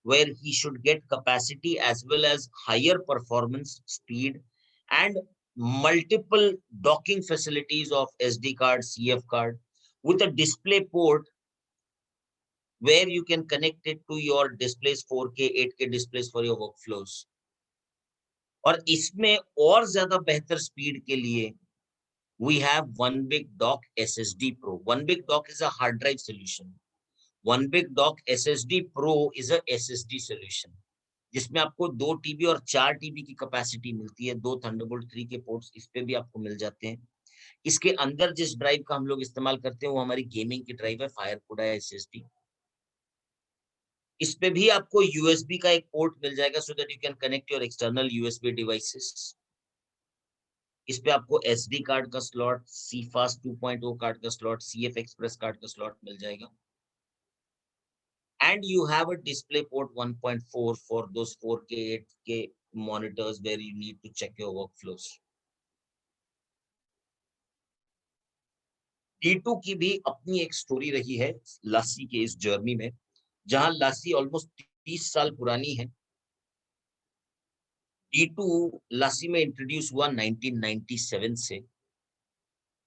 where he should get capacity as well as higher performance speed and multiple docking facilities of SD card, CF card with a display port where you can connect it to your displays, 4K, 8K displays for your workflows. और इसमें और ज्यादा बेहतर speed के लिए we have One Big Dock SSD Pro. One Big Dock is a hard drive solution. One Big Dock SSD Pro is a SSD solution. जिसमें आपको 2 TB और 4 टीबी की कैपेसिटी मिलती है। 2 थंडरबोल्ट 3 के पोर्ट्स इस पे भी आपको मिल जाते हैं। इसके अंदर जिस ड्राइव का हम लोग इस्तेमाल करते हैं वो हमारी गेमिंग की ड्राइव है, फायरकुडा एसएसडी। इस पे भी आपको यूएसबी का एक पोर्ट मिल जाएगा so that you can connect your external USB devices. इस पे आपको एसडी कार्ड का स्लॉट, सी फास्ट 2.0 कार्ड का स्लॉट, सीएफ एक्सप्रेस कार्ड का स्लॉट मिल जाएगा। and you have a display port 1.4 for those 4K 8K monitors where you need to check your workflows. D2 की भी अपनी एक स्टोरी रही है लासी के इस जर्नी में, जहां लासी ऑलमोस्ट 30 साल पुरानी है। D2 लासी में इंट्रोड्यूस हुआ 1997 से,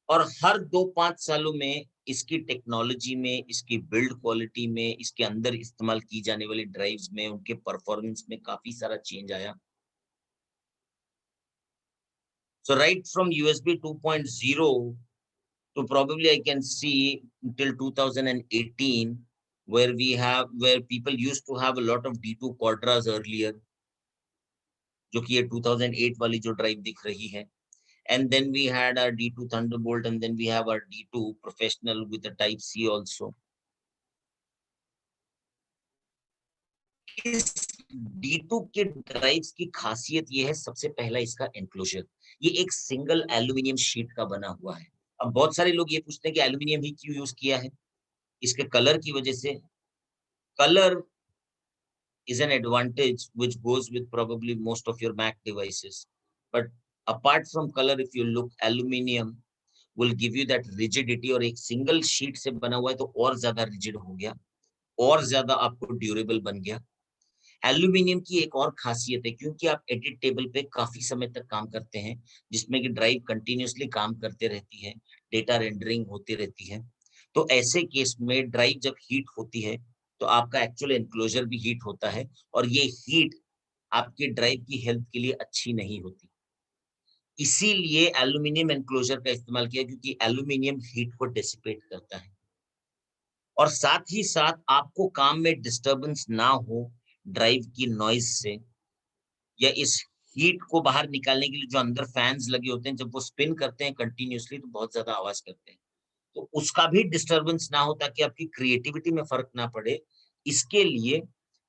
और हर 2-5 सालों में इसकी टेक्नोलॉजी में, इसकी बिल्ड क्वालिटी में, इसके अंदर इस्तेमाल की जाने वाली ड्राइव्स में, उनके परफॉर्मेंस में काफ़ी सारा चेंज आया। So right from USB 2.0 to probably I can see until 2018, where people used to have a lot of D2 Quadras earlier, जो कि ये 2008 वाली जो ड्राइव दिख रही है। And then we had our D2 Thunderbolt, and then we have our D2 Professional with a Type C also. इस D2 के ड्राइव्स की खासियत ये है, सबसे पहला इसका एनक्लोजर। ये एक सिंगल एल्यूमीनियम शीट का बना हुआ है। अब बहुत सारे लोग ये पूछते हैं कि एल्यूमीनियम ही क्यों यूज़ किया है? इसके कलर की वजह से। Colour is an advantage which goes with probably most of your Mac devices. But apart from color, if you look, aluminum will give you that rigidity, और एक सिंगल शीट से बना हुआ है तो और ज्यादा रिजिड हो गया, और ज्यादा आपको ड्यूरेबल बन गया। एल्यूमिनियम की एक और खासियत है, क्योंकि आप एडिट टेबल पे काफी समय तक काम करते हैं, जिसमें कि ड्राइव कंटिन्यूअसली काम करते रहती है, डेटा रेंडरिंग होती रहती है, तो ऐसे केस में ड्राइव जब हीट होती है तो आपका एक्चुअल एनक्लोजर भी हीट होता है, और ये हीट आपकी ड्राइव की हेल्थ के लिए अच्छी नहीं होती। इसीलिए एल्यूमीनियम एनक्लोजर का इस्तेमाल किया, क्योंकि एल्यूमीनियम हीट को डिसिपेट करता है, और साथ ही साथ आपको काम में डिस्टरबेंस ना हो ड्राइव की नॉइज से, या इस हीट को बाहर निकालने के लिए जो अंदर फैन्स लगे होते हैं, जब वो स्पिन करते हैं कंटिन्यूअसली तो बहुत ज़्यादा आवाज़ करते हैं। तो उसका भी डिस्टरबेंस ना हो, ताकि आपकी क्रिएटिविटी में फ़र्क ना पड़े, इसके लिए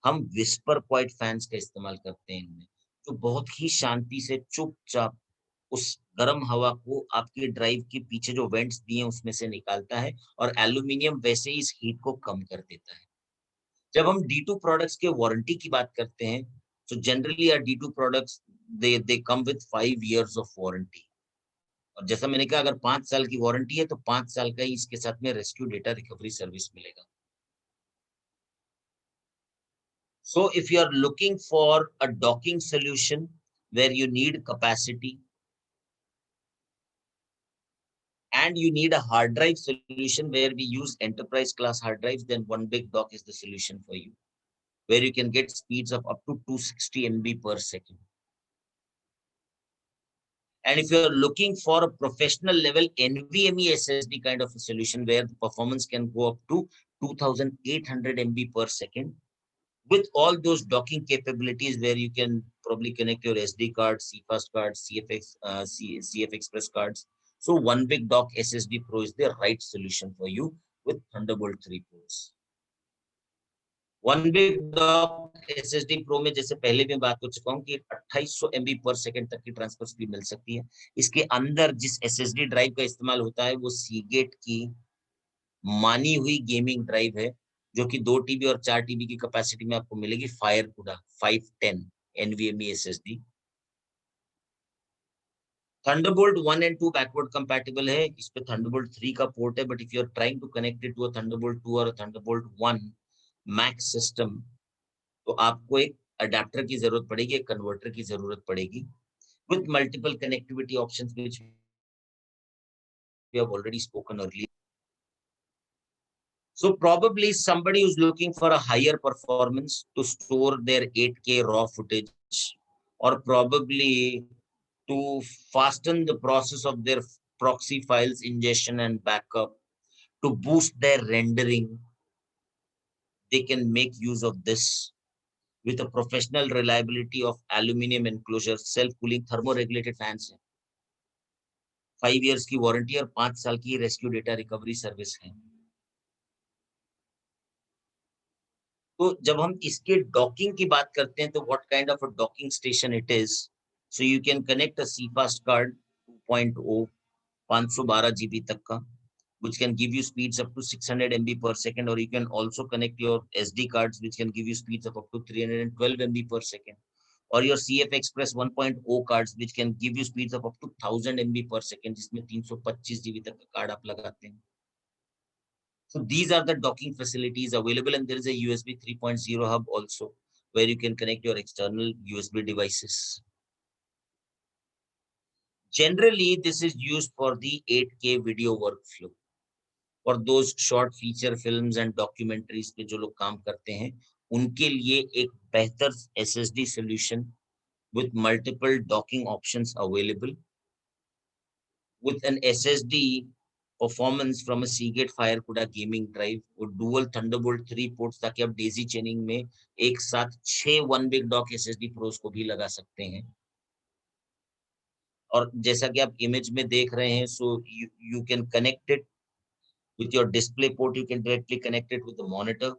हम व्हिस्पर क्वाइट फैन्स का इस्तेमाल करते हैं इनमें, जो बहुत ही शांति से चुपचाप उस गर्म हवा को आपके ड्राइव के पीछे जो वेंट्स दिए हैं उसमें से निकालता है, और एल्यूमीनियम वैसे ही इस हीट को कम कर देता है। जब हम D2 प्रोडक्ट्स के वारंटी की बात करते हैं, so generally our D2 products they come with 5 years of warranty, और जैसा मैंने कहा, अगर 5 साल की वारंटी है तो 5 साल का ही इसके साथ में रेस्क्यू डेटा रिकवरी सर्विस मिलेगा। So if you are looking for a docking solution where you need capacity and you need a hard drive solution where we use enterprise class hard drives, then One Big Dock is the solution for you, where you can get speeds of up to 260 MB per second. And if you're looking for a professional level NVMe SSD kind of a solution where the performance can go up to 2800 MB per second, with all those docking capabilities where you can probably connect your SD cards, CFast cards, CF Express cards. So One Big Dock SSD Pro is the right solution for you with Thunderbolt 3 ports. One big dock SSD pro में, जैसे पहले भी बात कर चुका हूँ, कि 2800 MB पर सेकंड तक की ट्रांसफर स्पीड मिल सकती है। इसके अंदर जिस एसएसडी ड्राइव का इस्तेमाल होता है वो सीगेट की मानी हुई गेमिंग ड्राइव है, जो कि 2 TB और 4 TB की कैपेसिटी में आपको मिलेगी, FireCuda 510 NVMe SSD। Thunderbolt 1 and 2 backward compatible है, इस पे थंडरबोल्ट 3 का पोर्ट है, but if you are trying to connect it to a Thunderbolt 2 और थंडरबोल्ट 1 मैक्स सिस्टम, तो आपको एक अडेप्टर की जरूरत पड़ेगी, एक कन्वर्टर की जरूरत पड़ेगी, with multiple connectivity options which we have already spoken earlier. So probably somebody who's looking for a higher performance to store their 8K raw footage, or probably to fasten the process of their proxy files ingestion and backup, to boost their rendering, they can make use of this with a professional reliability of aluminum enclosure, self-cooling, thermoregulated fans है, 5 years की warranty और 5 साल की rescue data recovery service है। तो जब हम इसके डॉकिंग की बात करते हैं, तो what kind of a docking station it is, so you can connect a CFast card 2.0 512 GB तक का which can give you speeds up to 600 MB per second, or you can also connect your SD cards, which can give you speeds of up to 312 MB per second, or your CF Express 1.0 cards, which can give you speeds of up to 1000 MB per second, जिसमें 325 GB तक का card आप लगाते हैं. So these are the docking facilities available, and there is a USB 3.0 hub also, where you can connect your external USB devices. Generally, this is used for the 8K video workflow. और those short feature films and documentaries पे जो लोग काम करते हैं, उनके लिए एक बेहतर SSD solution with multiple docking options available, with an SSD performance from a Seagate Firecuda gaming drive with dual Thunderbolt 3 ports, ताकि आप daisy chaining में एक साथ 6 one big dock SSD pros को भी लगा सकते हैं. और जैसा कि आप इमेज में देख रहे हैं, so you can connect it with your display port, you can directly connect it with the monitor,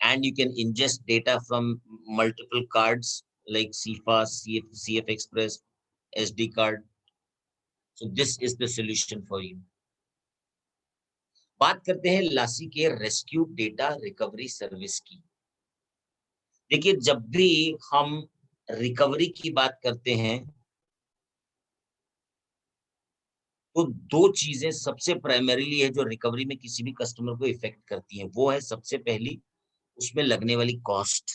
and you can ingest data from multiple cards like CFAS, CF Express, SD card. So this is the solution for you. बात करते हैं लासी के rescue data recovery service की. देखिए, जब भी हम recovery की बात करते हैं, तो दो चीजें सबसे प्राइमरीली है जो रिकवरी में किसी भी कस्टमर को इफेक्ट करती हैं. वो है सबसे पहली, उसमें लगने वाली कॉस्ट.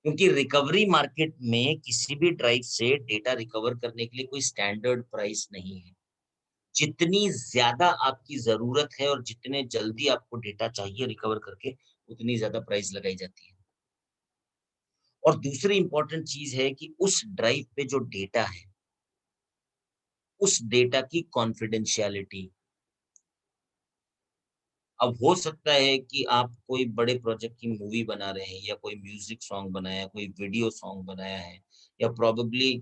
क्योंकि रिकवरी मार्केट में किसी भी ड्राइव से डेटा रिकवर करने के लिए कोई स्टैंडर्ड प्राइस नहीं है. जितनी ज्यादा आपकी जरूरत है और जितने जल्दी आपको डेटा चाहिए रिकवर करके, उतनी ज्यादा प्राइस लगाई जाती है. और दूसरी इंपॉर्टेंट चीज है कि उस ड्राइव पे जो डेटा है, उस डेटा की कॉन्फिडेंशियलिटी. अब हो सकता है कि आप कोई बड़े प्रोजेक्ट की मूवी बना रहे हैं, या कोई म्यूजिक सॉन्ग बनाया, कोई वीडियो सॉन्ग बनाया है, या प्रोबेबली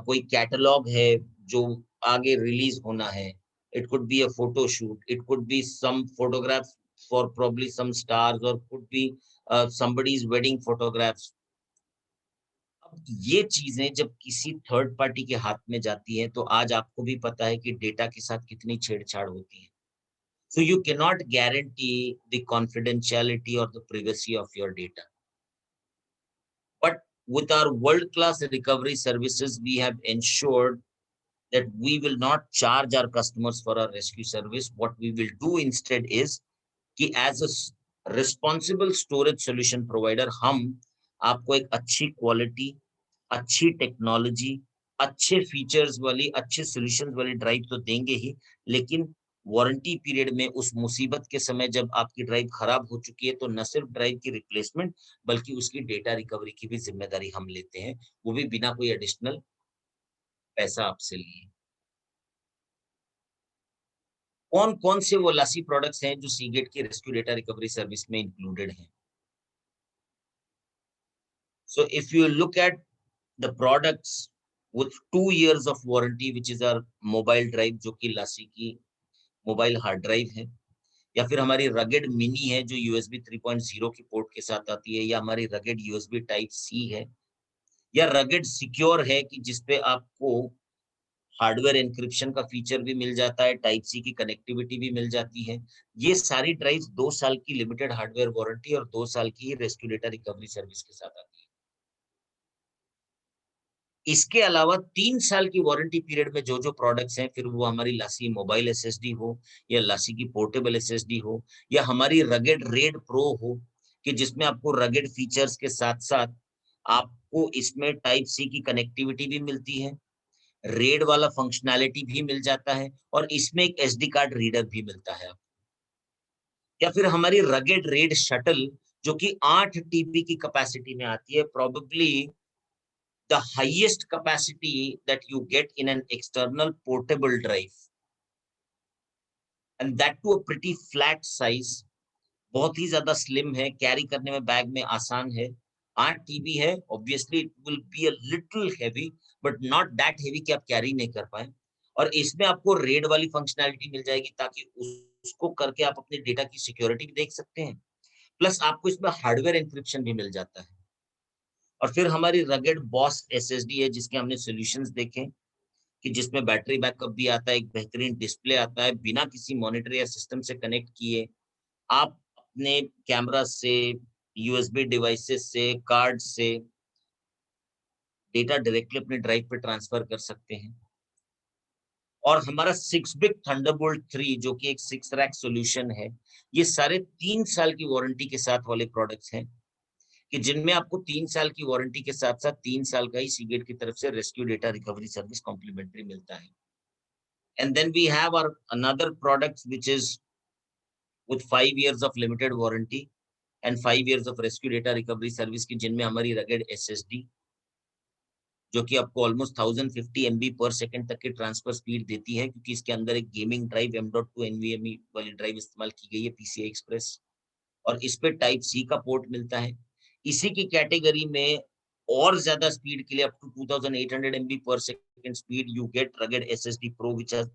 कोई कैटलॉग है जो आगे रिलीज होना है. It could be a photo shoot, it could be some photographs for probably some stars, और could be somebody's wedding photographs. अब ये चीजें जब किसी थर्ड पार्टी के हाथ में जाती हैं, तो आज आपको भी पता है कि डेटा के साथ कितनी छेड़छाड़ होती है. So you cannot guarantee the confidentiality or the privacy of your data. But with our world-class recovery services, we have ensured that we will not charge our customers for our rescue service. What we will do instead is कि as a responsible storage solution provider, हम आपको एक अच्छी quality, अच्छी technology, अच्छे features वाली, अच्छे solutions वाली ड्राइव तो देंगे ही, लेकिन वारंटी पीरियड में उस मुसीबत के समय जब आपकी ड्राइव खराब हो चुकी है, तो न सिर्फ ड्राइव की रिप्लेसमेंट, बल्कि उसकी डेटा रिकवरी की भी जिम्मेदारी हम लेते हैं, वो भी बिना कोई एडिशनल पैसा आपसे लिए. कौन-कौन से वो लासी प्रोडक्ट्स हैं जो सीगेट की रेस्क्यू डेटा रिकवरी सर्विस में इंक्लूडेड हैं? So if you look at the products with 2 years of warranty, which is our mobile drive, जो कि लासी की मोबाइल हार्ड ड्राइव है, या फिर हमारी रगेड मिनी है जो यूएसबी 3.0 की पोर्ट के साथ आती है, या हमारी रगेड यूएसबी टाइप सी है, या रगेड सिक्योर है कि जिसपे आपको हार्डवेयर एन्क्रिप्शन का फीचर भी मिल जाता है, टाइप सी की कनेक्टिविटी भी मिल जाती है. ये सारी ड्राइव्स 2 साल की लिमिटेड हार्डवेयर वारंटी और 2 साल की रेस्क्यू डेटा रिकवरी सर्विस के साथ आती है. इसके अलावा 3 साल की वारंटी पीरियड में जो-जो प्रोडक्ट्स हैं, फिर वो हमारी लासी मोबाइल एसएसडी हो, या लासी की पोर्टेबल एसएसडी हो, या हमारी रगेड रेड प्रो हो, कि जिसमें आपको रगेड फीचर्स के साथ-साथ आपको इसमें टाइप सी की कनेक्टिविटी भी मिलती है, रेड वाला फंक्शनैलिटी भी मिल जाता है, और इसमें एक एसडी कार्ड रीडर भी मिलता है. या फिर हमारी रगेड रेड शटल, जो कि 8 टीबी की कैपेसिटी में आती है, probably the highest capacity that you get in an external portable drive, and that to a pretty flat size. बहुत ही ज्यादा स्लिम है, कैरी करने में बैग में आसान है. 8 टीबी है, obviously it will be a little heavy, but not that heavy कि आप कैरी नहीं कर पाए. और इसमें आपको रेड वाली फंक्शनैलिटी मिल जाएगी, ताकि उसको करके आप अपने डेटा की सिक्योरिटी भी देख सकते हैं, प्लस आपको इसमें हार्डवेयर एन्क्रिप्शन भी मिल जाता है. और फिर हमारी रगेड बॉस एसएसडी है, जिसके हमने सॉल्यूशंस देखे, कि जिसमें बैटरी बैकअप भी आता है, एक बेहतरीन डिस्प्ले आता है, बिना किसी मॉनिटर या सिस्टम से कनेक्ट किए आप अपने कैमरा से, यूएसबी डिवाइसेस से, कार्ड से डेटा डायरेक्टली अपने ड्राइव पे ट्रांसफर कर सकते हैं। और हमारा 6 बिग थंडरबोल्ट 3 जो कि एक 6 रैक सॉल्यूशन है, ये सारे 3 साल की वारंटी के साथ वाले प्रोडक्ट्स हैं, कि जिनमें आपको 3 साल की वारंटी के साथ-साथ 3 साल का ही सीगेट की तरफ से rescue data recovery service complimentary मिलता है। And then we have our another products which is with 5 years of limited warranty and 5 years of rescue data recovery service की, जिनमें हमारी रगेड एसएसडी जो कि आपको ऑलमोस्ट 1050 एमबी पर सेकंड तक की ट्रांसफर स्पीड देती है, क्योंकि इसके अंदर एक गेमिंग ड्राइव M.2 NVMe वाली ड्राइव इस्तेमाल की गई है PCI Express, और इस पे टाइप सी का पोर्ट मिलता है। इसी की कैटेगरी में और ज्यादा स्पीड के लिए अप टू 2800 एमबी पर second speed you get rugged SSD Pro which has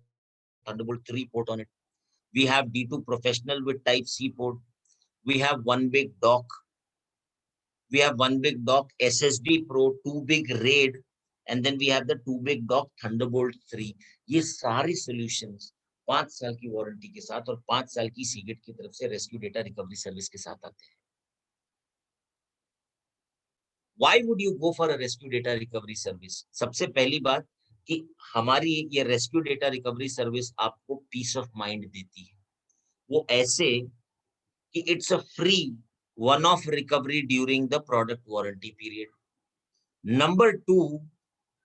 Thunderbolt 3 port on it. We have D2 Professional with Type C port. We have one big dock. We have one big dock SSD Pro, two big RAID, and then we have the two big dock Thunderbolt 3. ये सारी solutions 5 साल की warranty के साथ और 5 साल की Seagate की तरफ से रेस्क्यू डेटा रिकवरी सर्विस के साथ आते हैं। Why would you go for a rescue data recovery service? सबसे पहली बात कि हमारी ये रेस्क्यू डेटा रिकवरी सर्विस आपको पीस ऑफ माइंड देती है। वो ऐसे कि it's a free one of recovery during the product warranty period. Number two,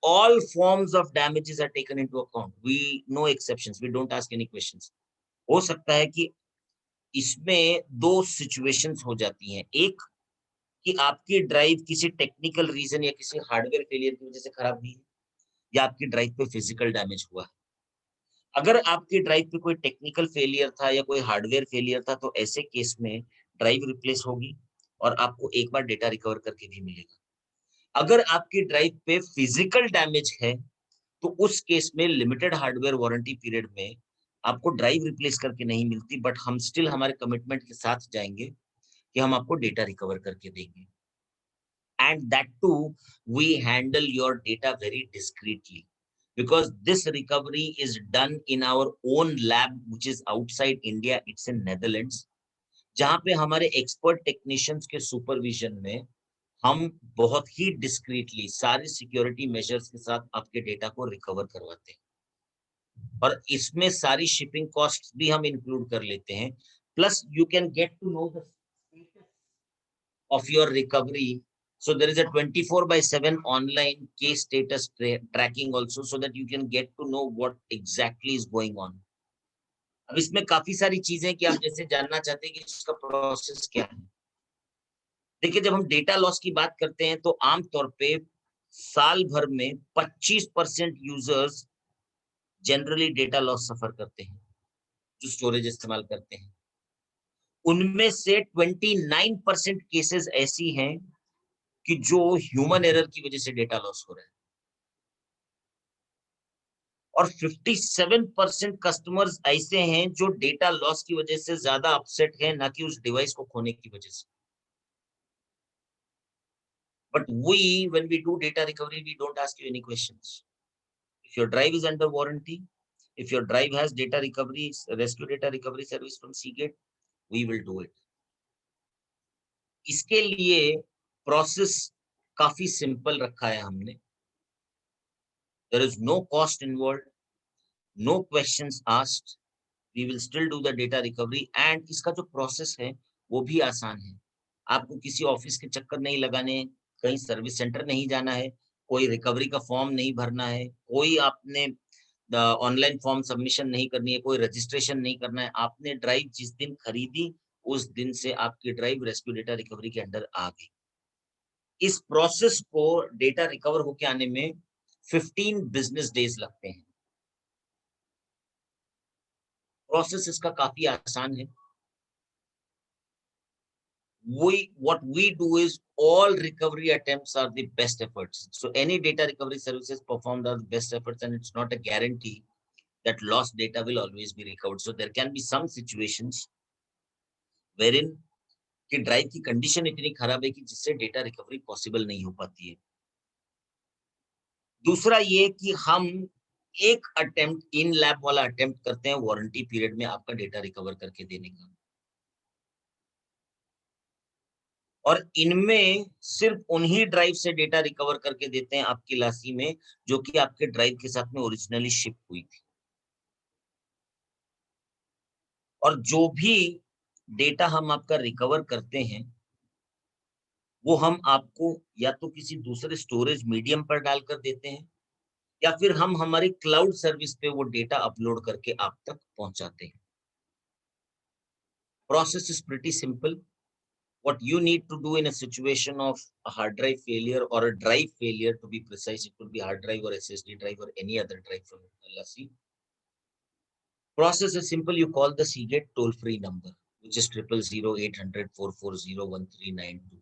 all forms of damages are taken into account. We no exceptions. We don't ask any questions. हो सकता है कि इसमें दो सिचुएशंस हो जाती हैं। एक कि आपकी ड्राइव किसी टेक्निकल रीजन या किसी हार्डवेयर फेलियर की वजह से खराब हुई है, या आपकी ड्राइव पे फिजिकल डैमेज हुआ है। अगर आपकी ड्राइव पे कोई टेक्निकल फेलियर था या कोई हार्डवेयर फेलियर था, तो ऐसे केस में ड्राइव रिप्लेस होगी और आपको एक बार डेटा रिकवर करके भी मिलेगा। अगर आपकी ड्राइव पे फिजिकल डैमेज है, तो उस केस में लिमिटेड हार्डवेयर वारंटी पीरियड में आपको ड्राइव रिप्लेस करके नहीं मिलती, बट हम स्टिल हमारे कमिटमेंट के साथ जाएँगे कि हम आपको डेटा रिकवर करके देंगे। And that too we handle your data very discreetly, because this recovery is done in our own lab which is outside India, it's in Netherlands, जहाँ पे हमारे एक्सपर्ट टेक्नीशियंस के सुपरविजन में हम बहुत ही डिस्क्रीटली सारे सिक्योरिटी मेजर्स के साथ आपके डेटा को रिकवर करवाते हैं। और इसमें सारी शिपिंग कॉस्ट्स भी हम इंक्लूड कर लेते हैं। Plus you can get to know the status of your recovery. So there is a 24/7 online case status tracking also, so that you can get to know what exactly is going on. अब इसमें काफी सारी चीजें कि आप जैसे जानना चाहते हैं कि इसका प्रोसेस क्या है। देखिए, जब हम डेटा लॉस की बात करते हैं तो आमतौर पे साल भर में 25% यूजर्स जनरली डेटा लॉस सफर करते हैं, जो स्टोरेज इस्तेमाल करते हैं। उनमें से 29% केसेस ऐसी हैं कि जो ह्यूमन एरर की वजह से डेटा लॉस हो रहा है, और 57% कस्टमर्स ऐसे हैं जो डेटा लॉस की वजह से ज्यादा अपसेट हैं, ना कि उस डिवाइस को खोने की वजह से। But we when we do data recovery we don't ask you any questions. If your drive is under warranty, if your drive has data recovery, rescue data recovery service from Seagate, we will do it. इसके लिए process काफी simple रखा है हमने। There is no cost involved, no questions asked. We will still do the data recovery, and इसका जो process है वो भी आसान है। आपको किसी ऑफिस के चक्कर नहीं लगाने, कहीं सर्विस सेंटर नहीं जाना है, कोई रिकवरी का फॉर्म नहीं भरना है, कोई आपने ऑनलाइन फॉर्म सबमिशन नहीं करनी है, कोई रजिस्ट्रेशन नहीं करना है। आपने ड्राइव जिस दिन खरीदी, उस दिन से आपकी ड्राइव रेस्क्यू डेटा रिकवरी के अंडर आ गई। इस प्रोसेस को डेटा रिकवर होके आने में 15 बिजनेस डेज लगते हैं। प्रोसेस इसका काफी आसान है। What we do is all recovery attempts are the best efforts. So any data recovery services performed are the best efforts, and it's not a guarantee that lost data will always be recovered. So there can be some situations wherein कि drive की condition इतनी खराब है कि जिससे data recovery possible नहीं हो पाती है। दूसरा ये कि हम एक अटेम्प्ट इन लैब वाला अटेम्प्ट करते हैं वारंटी पीरियड में आपका डेटा रिकवर करके देने का। और इनमें सिर्फ उन्हीं ड्राइव से डेटा रिकवर करके देते हैं आपकी लासी में, जो कि आपके ड्राइव के साथ में ओरिजिनली शिप हुई थी। और जो भी डेटा हम आपका रिकवर करते हैं, वो हम आपको या तो किसी दूसरे स्टोरेज मीडियम पर डालकर देते हैं, या फिर हम हमारी क्लाउड सर्विस पे वो डेटा अपलोड करके आप तक पहुंचाते हैं। Process is pretty simple. What you need to do in a situation of a hard drive failure or a drive failure, to be precise, it could be hard drive or SSD drive or any other drive from LSC. Process is simple. You call the Seagate toll-free number, which is 000-800-440-1392.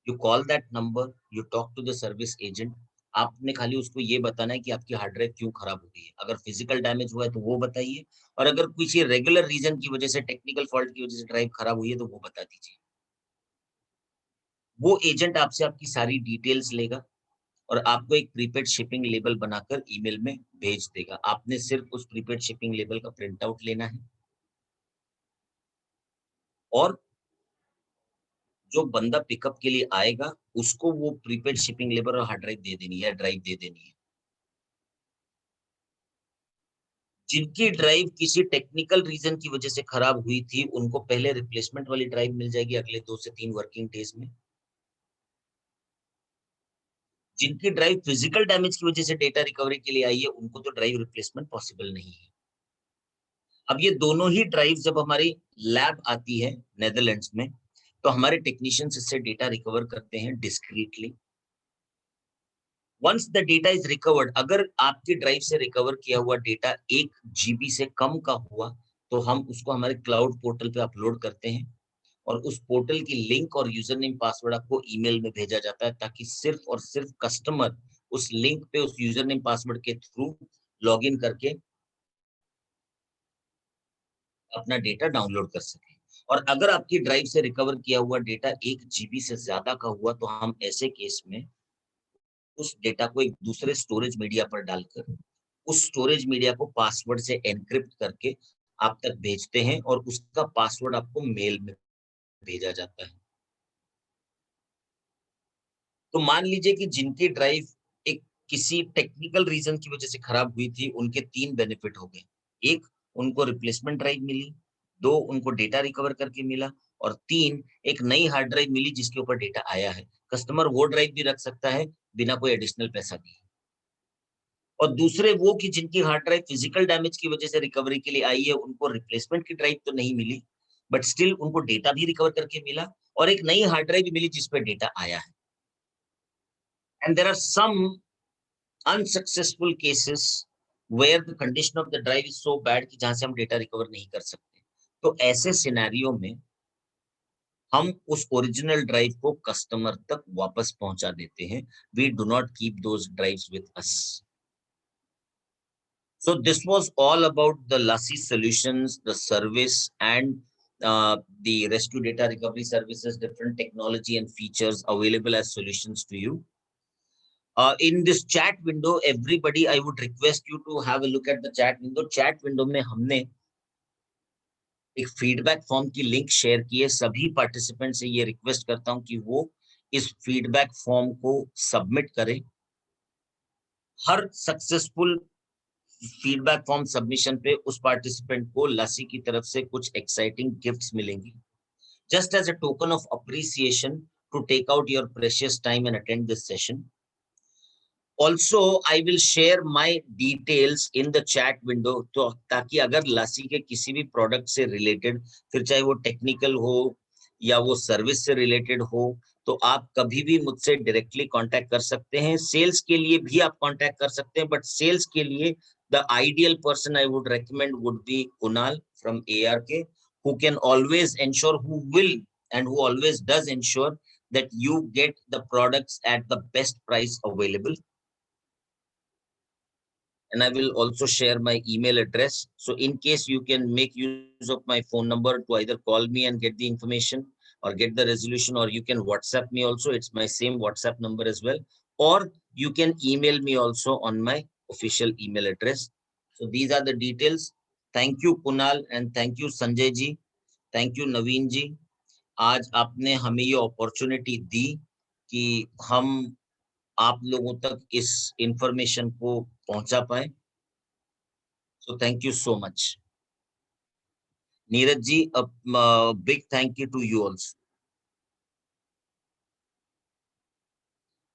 You call that number, you talk to the service agent. आपने खाली उसको ये बताना है कि आपकी hard drive क्यों खराब हो गई है। अगर फिजिकल डैमेज हुआ है तो वो बताइए, और अगर किसी रेगुलर रीजन की वजह से, टेक्निकल फॉल्ट की वजह से ड्राइव खराब हुई है तो वो बता दीजिए। वो एजेंट आपसे आपकी सारी डिटेल्स लेगा और आपको एक प्रीपेड शिपिंग लेबल बनाकर ईमेल में भेज देगा। आपने सिर्फ उस प्रीपेड शिपिंग लेबल का प्रिंट आउट लेना है, और जो बंदा पिकअप के लिए आएगा उसको वो प्रीपेड शिपिंग लेबल और हार्ड ड्राइव दे देनी है, ड्राइव दे देनी है। जिनकी ड्राइव किसी टेक्निकल रीजन की वजह से खराब हुई थी, उनको पहले रिप्लेसमेंट वाली ड्राइव मिल जाएगी अगले 2 से 3 वर्किंग डेज में। जिनकी ड्राइव फिजिकल डैमेज की वजह से डेटा रिकवरी के लिए आई है, उनको तो ड्राइव रिप्लेसमेंट पॉसिबल नहीं है। अब ये दोनों ही ड्राइव जब हमारी लैब आती है नेदरलैंड्स में, तो हमारे टेक्नीशियंस इससे डेटा रिकवर करते हैं discreetly. Once the data is recovered, अगर आपकी ड्राइव से रिकवर किया हुआ डेटा 1 जीबी से कम का हुआ, तो हम उसको हमारे क्लाउड पोर्टल पे अपलोड करते हैं, और उस पोर्टल की लिंक और यूजर नेम पासवर्ड आपको ईमेल में भेजा जाता है, ताकि सिर्फ और सिर्फ कस्टमर उस लिंक पे उस यूजर नेम पासवर्ड के थ्रू लॉगिन करके अपना डेटा डाउनलोड कर सके। और अगर आपकी ड्राइव से रिकवर किया हुआ डेटा 1 जीबी से ज्यादा का हुआ, तो हम ऐसे केस में उस डेटा को एक दूसरे स्टोरेज मीडिया पर डालकर उस स्टोरेज मीडिया को पासवर्ड से एन्क्रिप्ट करके आप तक भेजते हैं, और उसका पासवर्ड आपको मेल में भेजा जाता है। तो मान लीजिए कि जिनकी ड्राइव एक किसी टेक्निकल रीजन की वजह से खराब हुई थी, उनके 3 बेनिफिट हो गए। 1, उनको रिप्लेसमेंट ड्राइव मिली, 2, उनको डेटा रिकवर करके मिला, और 3, एक नई हार्ड ड्राइव मिली जिसके ऊपर डेटा आया है। कस्टमर वो ड्राइव भी रख सकता है बिना कोई एडिशनल पैसा दिए। और दूसरे वो कि जिनकी हार्ड ड्राइव फिजिकल डैमेज की वजह से रिकवरी के लिए आई है, उनको रिप्लेसमेंट की ड्राइव तो नहीं मिली, बट स्टिल उनको डेटा भी रिकवर करके मिला, और एक नई हार्ड ड्राइव भी मिली जिस पे डेटा आया है। And there are some unsuccessful cases where the condition of the drive is so bad कि जहां से हम डेटा रिकवर नहीं कर सकते। तो ऐसे सिनेरियो में हम उस ओरिजिनल ड्राइव को कस्टमर तक वापस पहुंचा देते हैं। We do not keep those drives with us. So this was all about the Lassi solutions, the service, and the rescue data recovery services, different technology and features available as solutions to you. In this chat window, everybody, I would request you to have a look at the chat window. Chat window में हमने एक feedback form की link share की है। सभी participant से ये request करता हूँ कि वो इस फीडबैक फॉर्म को सबमिट करें। हर सक्सेसफुल फीडबैक फॉर्म सबमिशन पे उस पार्टिसिपेंट को लस्सी की तरफ से कुछ एक्साइटिंग गिफ्ट्स मिलेंगी, just as a token of appreciation to take out your precious time and attend this session. Also I will share my details in the chat window, तो ताकि अगर लस्सी के किसी भी प्रोडक्ट से रिलेटेड, फिर चाहे वो टेक्निकल हो या वो सर्विस से रिलेटेड हो, तो आप कभी भी मुझसे डायरेक्टली कांटेक्ट कर सकते हैं। सेल्स के लिए भी आप कांटेक्ट कर सकते हैं, बट सेल्स के लिए the ideal person I would recommend would be Kunal from ARK, who can always ensure, who will and who always does ensure that you get the products at the best price available. And I will also share my email address. So in case you can make use of my phone number to either call me and get the information or get the resolution, or you can WhatsApp me also. It's my same WhatsApp number as well. Or you can email me also on my official email address. So these are the details. Thank you Kunal and thank you Sanjay ji. Thank you Naveen ji. आज आपने हमें ये opportunity दी कि हम आप लोगों तक इस इंफॉर्मेशन को पहुंचा पाए. So thank you so much. Neeraj ji, a big thank you to you also.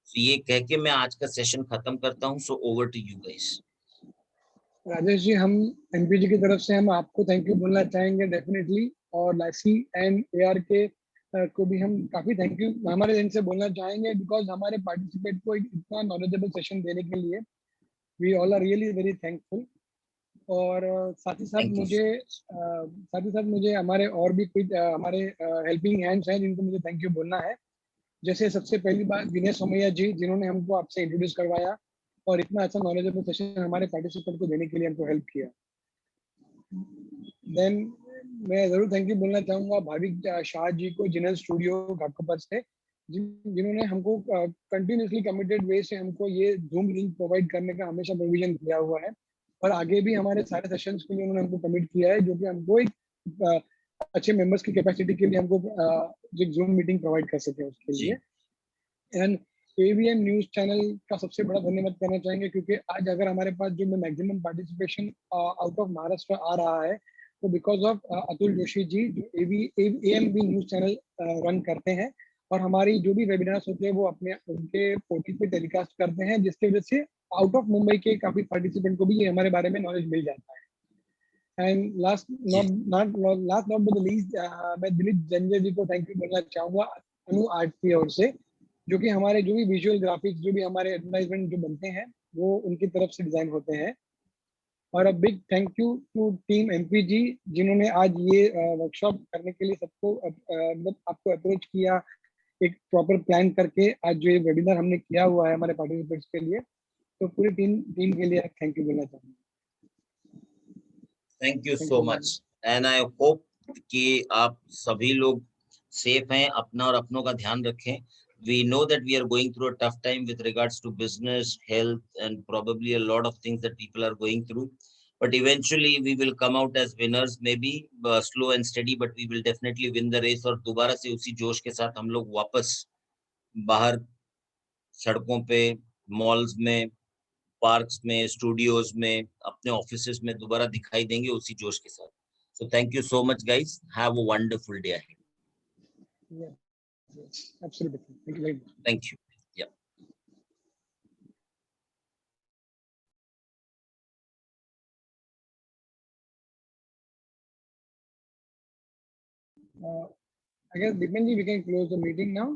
So ये कह के मैं आज का सेशन खत्म करता हूँ. So over to you guys. Rajesh ji, हम एमपीजी की तरफ से हम आपको थैंक यू बोलना चाहेंगे डेफिनेटली, और लासी एंड एआर के को भी हम काफी थैंक यू हमारे एंड से बोलना चाहेंगे, बिकॉज हमारे पार्टिसिपेट को इतना नॉलेजेबल सेशन देने के लिए we all are really very thankful. और साथ ही साथ मुझे हमारे और भी कुछ हमारे हेल्पिंग हैंड्स हैं जिनको मुझे थैंक यू बोलना है. जैसे सबसे पहली बात विनय सोमैया जी, जिन्होंने हमको आपसे इंट्रोड्यूस करवाया और इतना अच्छा नॉलेजेबल सेशन हमारे पार्टिसिपेंट को देने के लिए हमको हेल्प किया. देन मैं जरूर थैंक यू बोलना चाहूँगा भाविक शाह जी को, जिनल स्टूडियो घाटकोपर से, जिन्होंने हमको कंटिन्यूसली कमिटेड वे से हमको ये जूम लिंक प्रोवाइड करने का हमेशा प्रोविजन किया हुआ है, और आगे भी हमारे सारे सेशंस के लिए उन्होंने हमको कमिट किया है, जो कि हमको एक अच्छे मेंबर्स की कैपेसिटी के लिए हमको जो जूम मीटिंग प्रोवाइड कर सके उसके लिए. एंड एवीएम न्यूज चैनल का सबसे बड़ा धन्यवाद करना चाहेंगे, क्योंकि आज अगर हमारे पास जो maximum participation out of Maharashtra आ रहा है, तो बिकॉज ऑफ अतुल जोशी जी, जो एएमबी न्यूज चैनल रन करते हैं, और हमारी जो भी वेबिनार्स होते हैं वो अपने उनके पोर्टल पे टेलीकास्ट करते हैं, जिसकी वजह से आउट ऑफ मुंबई के काफी पार्टिसिपेंट को भी ये हमारे बारे में नॉलेज मिल जाता है. And last not but the least, मैं दिलीप जंजय जी को थैंक यू बोलना चाहूंगा अनु आर्ट की ओर से, जो कि हमारे जो भी विजुअल ग्राफिक्स, जो भी हमारे एडवर्टाइजमेंट जो बनते हैं, वो उनकी तरफ से डिजाइन होते हैं. और a big thank you to team MPG, जिन्होंने आज ये वर्कशॉप करने के लिए सबको मतलब आपको अप्रोच किया, एक प्रॉपर प्लान करके आज जो ये वेबिनार हमने किया हुआ है हमारे पार्टिसिपेंट्स के लिए, तो पूरी टीम के लिए थैंक यू बोलना चाहूँगा. Thank you so much and I hope कि आप सभी लोग सेफ हैं, अपना और अपनों का ध्यान रखें. We know that we are going through a tough time with regards to business, health, and probably a lot of things that people are going through. But eventually we will come out as winners, maybe slow and steady, but we will definitely win the race. और दोबारा से उसी जोश के साथ हम लोग वापस बाहर सड़कों पे, मॉल्स में, पार्क्स में, स्टूडियोज में, अपने ऑफिसेस में दोबारा दिखाई देंगे उसी जोश के साथ. So thank you so much guys. Have a wonderful day ahead. Yeah. Yes, absolutely. Thank you very much. Thank you. Yeah. I guess Dipen ji, we can close the meeting now.